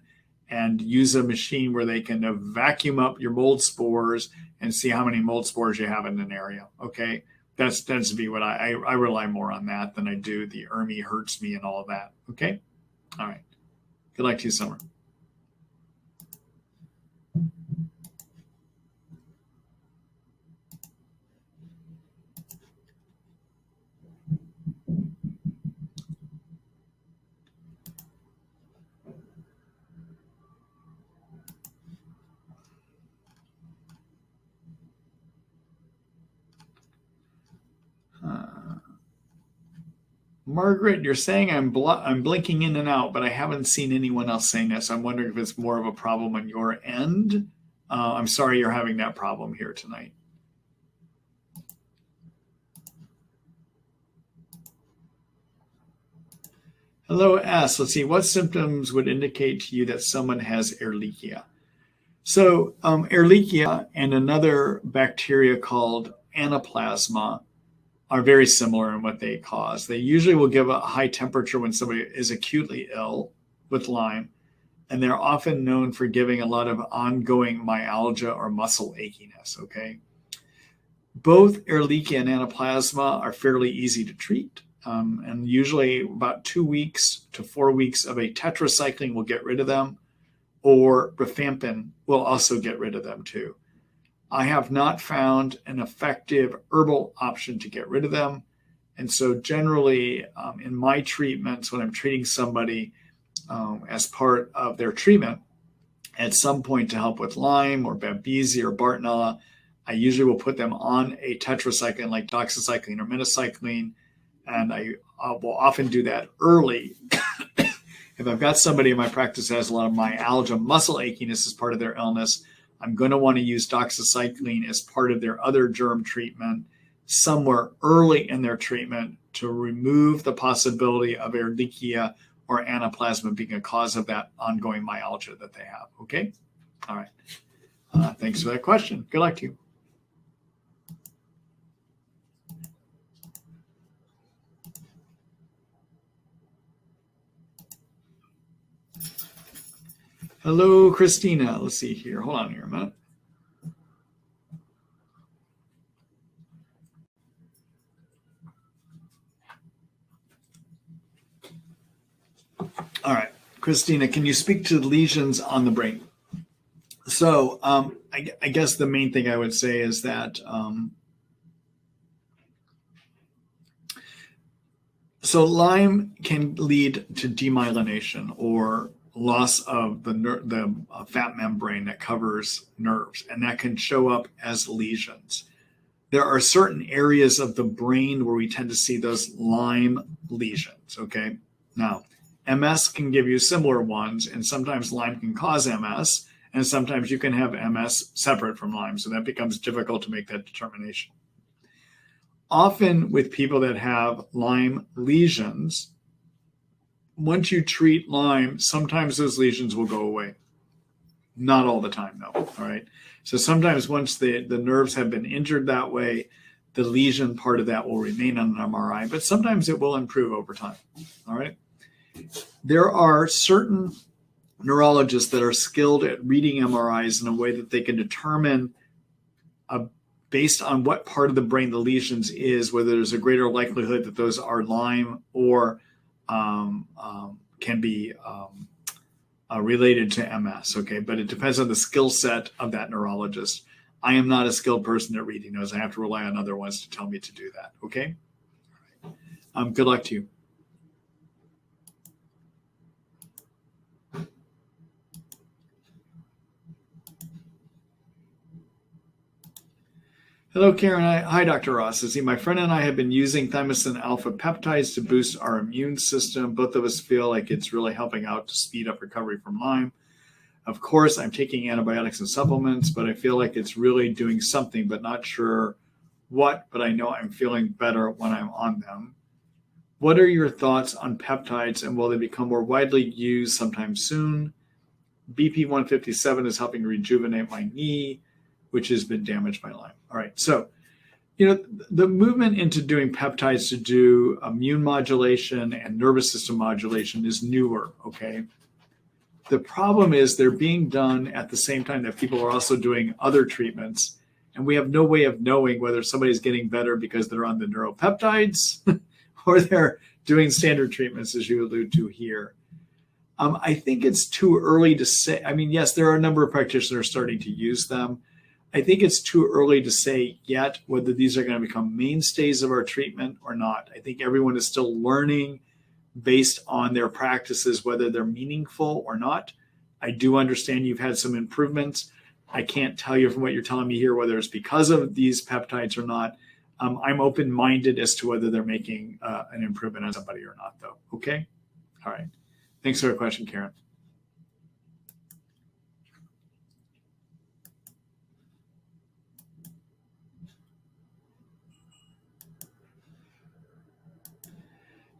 and use a machine where they can vacuum up your mold spores and see how many mold spores you have in an area. Okay. That tends to be what I rely more on that than I do the Ermi, hurts me, and all of that. Okay. All right. Good luck to you, Summer. Margaret, you're saying I'm blinking in and out, but I haven't seen anyone else saying that. So I'm wondering if it's more of a problem on your end. I'm sorry you're having that problem here tonight. Hello, S. Let's see. What symptoms would indicate to you that someone has Ehrlichia? So Ehrlichia and another bacteria called Anaplasma are very similar in what they cause. They usually will give a high temperature when somebody is acutely ill with Lyme, and they're often known for giving a lot of ongoing myalgia or muscle achiness, okay? Both Ehrlichia and Anaplasma are fairly easy to treat, and usually about 2 weeks to 4 weeks of a tetracycline will get rid of them, or rifampin will also get rid of them too. I have not found an effective herbal option to get rid of them. And so generally in my treatments, when I'm treating somebody as part of their treatment, at some point to help with Lyme or Babesia or Bartonella, I usually will put them on a tetracycline like doxycycline or minocycline. And I will often do that early. If I've got somebody in my practice that has a lot of myalgia, muscle achiness as part of their illness, I'm going to want to use doxycycline as part of their other germ treatment somewhere early in their treatment to remove the possibility of Ehrlichia or Anaplasma being a cause of that ongoing myalgia that they have. Okay? All right. Thanks for that question. Good luck to you. Hello, Christina. Let's see here. Hold on here a minute. All right. Christina, can you speak to the lesions on the brain? So I guess the main thing I would say is that so Lyme can lead to demyelination or loss of the fat membrane that covers nerves, and that can show up as lesions. There are certain areas of the brain where we tend to see those Lyme lesions, okay? Now, MS can give you similar ones, and sometimes Lyme can cause MS, and sometimes you can have MS separate from Lyme, so that becomes difficult to make that determination. Often with people that have Lyme lesions, once you treat Lyme, sometimes those lesions will go away. Not all the time, though. All right. So sometimes once the nerves have been injured that way, the lesion part of that will remain on an MRI, but sometimes it will improve over time. All right. There are certain neurologists that are skilled at reading MRIs in a way that they can determine, based on what part of the brain the lesions is, whether there's a greater likelihood that those are Lyme or can be related to MS. Okay, but it depends on the skill set of that neurologist. I am not a skilled person at reading those. I have to rely on other ones to tell me to do that. Okay. Good luck to you. Hello, Karen. Hi, Dr. Ross. See, my friend and I have been using thymosin alpha peptides to boost our immune system. Both of us feel like it's really helping out to speed up recovery from Lyme. Of course, I'm taking antibiotics and supplements, but I feel like it's really doing something, but not sure what, but I know I'm feeling better when I'm on them. What are your thoughts on peptides, and will they become more widely used sometime soon? BP 157 is helping rejuvenate my knee, which has been damaged by Lyme. All right, so the movement into doing peptides to do immune modulation and nervous system modulation is newer, okay? The problem is they're being done at the same time that people are also doing other treatments, and we have no way of knowing whether somebody's getting better because they're on the neuropeptides or they're doing standard treatments, as you allude to here. I think it's too early to say. I mean, yes, there are a number of practitioners starting to use them. I think it's too early to say yet whether these are going to become mainstays of our treatment or not. I think everyone is still learning based on their practices, whether they're meaningful or not. I do understand you've had some improvements. I can't tell you from what you're telling me here whether it's because of these peptides or not. I'm open-minded as to whether they're making an improvement on somebody or not, though. Okay? All right. Thanks for the question, Karen.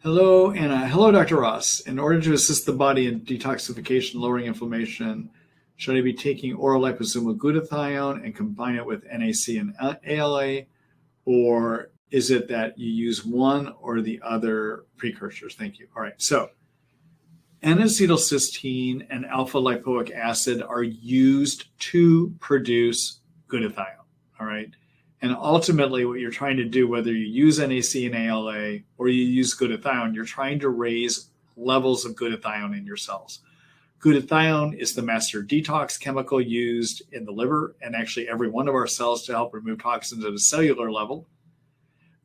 Hello, Anna. Hello, Dr. Ross. In order to assist the body in detoxification, lowering inflammation, should I be taking oral liposomal glutathione and combine it with NAC and ALA, or is it that you use one or the other precursors? Thank you. All right. So N-acetylcysteine and alpha lipoic acid are used to produce glutathione. All right. And ultimately, what you're trying to do, whether you use NAC and ALA or you use glutathione, you're trying to raise levels of glutathione in your cells. Glutathione is the master detox chemical used in the liver and actually every one of our cells to help remove toxins at a cellular level.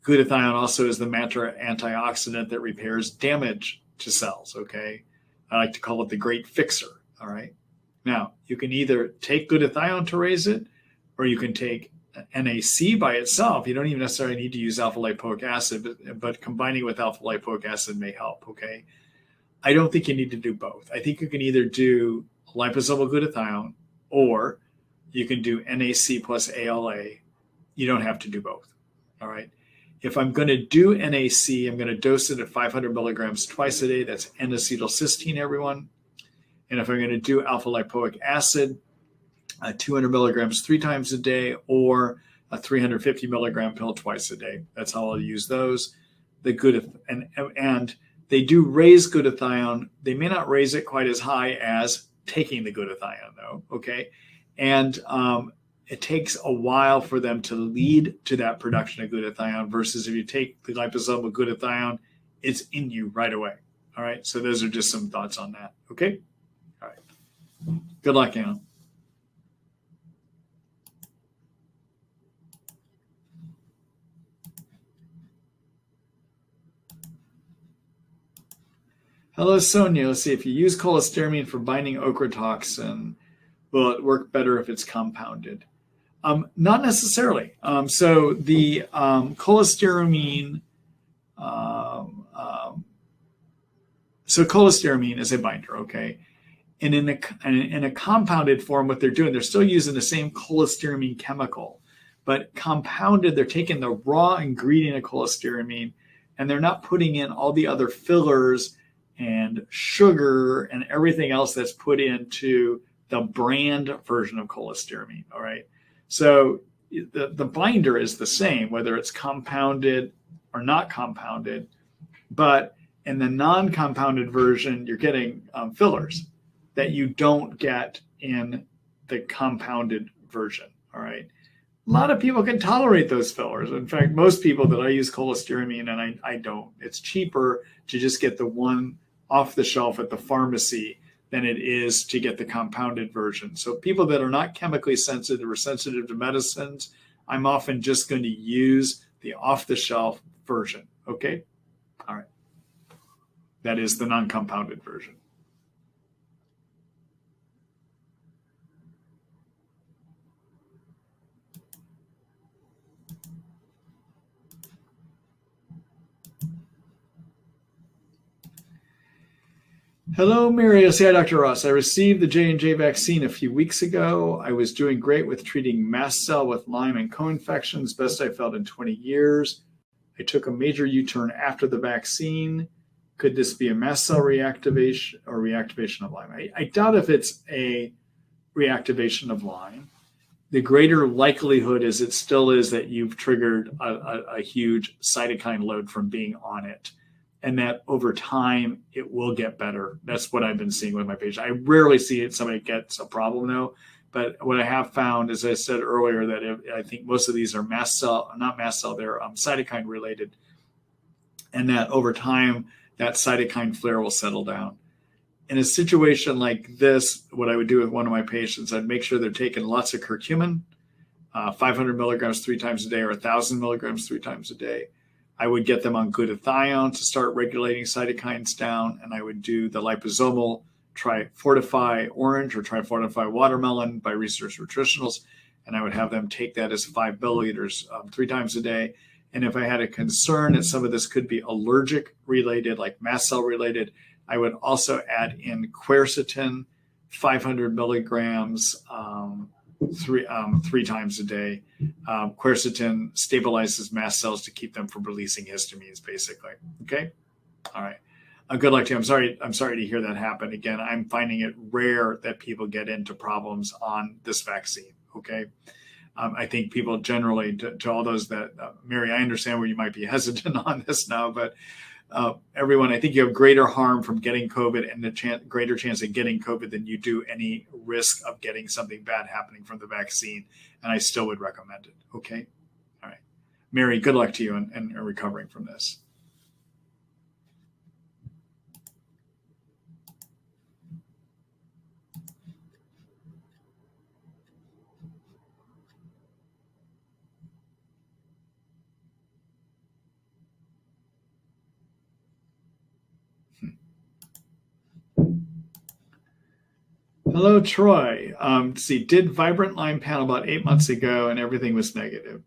Glutathione also is the master antioxidant that repairs damage to cells, okay? I like to call it the great fixer, all right? Now, you can either take glutathione to raise it, or you can take NAC by itself. You don't even necessarily need to use alpha lipoic acid, but combining with alpha lipoic acid may help, okay? I don't think you need to do both. I think you can either do liposomal glutathione or you can do NAC plus ALA. You don't have to do both, all right? If I'm going to do NAC, I'm going to dose it at 500 milligrams twice a day. That's N-acetylcysteine, everyone. And if I'm going to do alpha lipoic acid, 200 milligrams 3 times a day, or a 350 milligram pill twice a day. That's how I'll use those. And they do raise glutathione. They may not raise it quite as high as taking the glutathione, though. Okay, and it takes a while for them to lead to that production of glutathione. Versus if you take the liposomal glutathione, it's in you right away. All right. So those are just some thoughts on that. Okay. All right. Good luck, Anna. Hello, Sonia. Let's see. If you use cholestyramine for binding ochratoxin, will it work better if it's compounded? Not necessarily. So the cholestyramine, so cholestyramine is a binder, okay? And in a compounded form, what they're doing, they're still using the same cholestyramine chemical, but compounded, they're taking the raw ingredient of cholestyramine and they're not putting in all the other fillers and sugar and everything else that's put into the brand version of cholestyramine, all right? So the binder is the same, whether it's compounded or not compounded, but in the non-compounded version, you're getting fillers that you don't get in the compounded version, all right? A lot of people can tolerate those fillers. In fact, most people that I use cholestyramine, and I don't. It's cheaper to just get the one off the shelf at the pharmacy than it is to get the compounded version. So people that are not chemically sensitive or sensitive to medicines, I'm often just going to use the off-the-shelf version, okay? All right. That is the non-compounded version. Hello, Mary. Hi, Dr. Ross. I received the J&J vaccine a few weeks ago. I was doing great with treating mast cell with Lyme and co-infections, best I felt in 20 years. I took a major U-turn after the vaccine. Could this be a mast cell reactivation or reactivation of Lyme? I doubt if it's a reactivation of Lyme. The greater likelihood is it still is that you've triggered a huge cytokine load from being on it, and that over time it will get better. That's what I've been seeing with my patients. I rarely see it. Somebody gets a problem though, but what I have found, as I said earlier, that I think most of these are mast cell, not mast cell, they're cytokine related, and that over time that cytokine flare will settle down. In a situation like this, what I would do with one of my patients, I'd make sure they're taking lots of curcumin, 500 milligrams 3 times a day or 1,000 milligrams 3 times a day. I would get them on glutathione to start regulating cytokines down, and I would do the liposomal Trifortify Orange or Trifortify Watermelon by Research Nutritionals, and I would have them take that as 5 milliliters 3 times a day. And if I had a concern that some of this could be allergic related, like mast cell related, I would also add in quercetin, 500 milligrams, 3 times a day. Quercetin stabilizes mast cells to keep them from releasing histamines, basically. Okay, all right. Good luck to you. I'm sorry to hear that happen. Again, I'm finding it rare that people get into problems on this vaccine. Okay, I think people generally, to all those that, Mary, I understand where you might be hesitant on this now, but everyone, I think you have greater harm from getting COVID and the greater chance of getting COVID than you do any risk of getting something bad happening from the vaccine. And I still would recommend it. Okay. All right. Mary, good luck to you in recovering from this. Hello, Troy. See, did Vibrant Lyme panel about 8 months ago and everything was negative.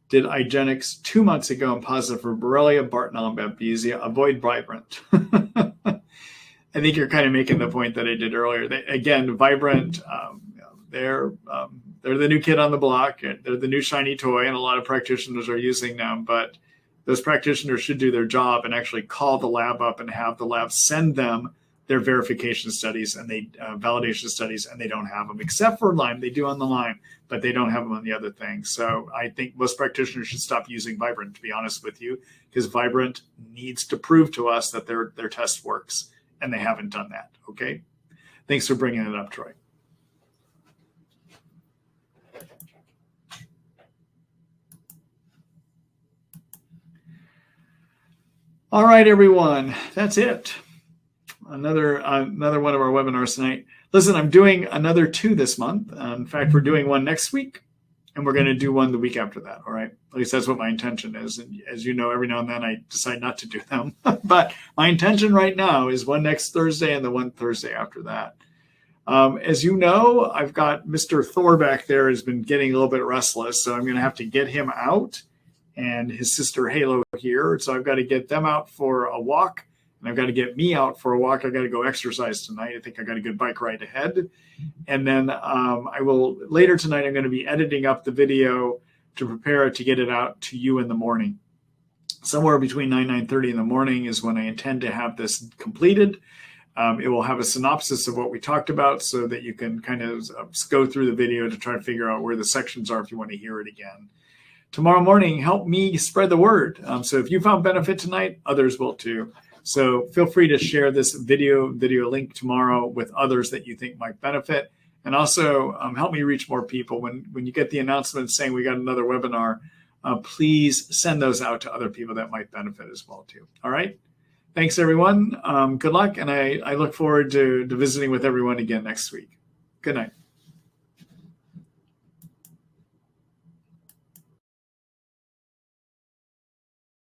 Did IGeneX 2 months ago and positive for Borrelia, Bartonella, and Babesia. Avoid Vibrant. I think you're kind of making the point that I did earlier. Again, Vibrant, they're the new kid on the block. They're the new shiny toy, and a lot of practitioners are using them. But those practitioners should do their job and actually call the lab up and have the lab send them their verification studies and validation studies, and they don't have them, except for Lyme. They do on the Lyme, but they don't have them on the other things. So I think most practitioners should stop using Vibrant, to be honest with you, because Vibrant needs to prove to us that their test works, and they haven't done that. Okay, thanks for bringing it up, Troy. All right, everyone, that's it. Another one of our webinars tonight. Listen, I'm doing another 2 this month. In fact, we're doing one next week, and we're going to do one the week after that. All right. At least that's what my intention is. And as you know, every now and then I decide not to do them. But my intention right now is one next Thursday and the one Thursday after that. As you know, I've got Mr. Thor back there has been getting a little bit restless, so I'm going to have to get him out, and his sister Halo here. So I've got to get them out for a walk. And I've got to get me out for a walk. I've got to go exercise tonight. I think I got a good bike ride ahead. And then later tonight, I'm going to be editing up the video to prepare it to get it out to you in the morning. Somewhere between 9:30 in the morning is when I intend to have this completed. It will have a synopsis of what we talked about so that you can kind of go through the video to try to figure out where the sections are if you want to hear it again. Tomorrow morning, help me spread the word. So if you found benefit tonight, others will too. So feel free to share this video link tomorrow with others that you think might benefit. And also help me reach more people. When you get the announcement saying we got another webinar, please send those out to other people that might benefit as well too. All right. Thanks, everyone. Good luck. And I look forward to visiting with everyone again next week. Good night.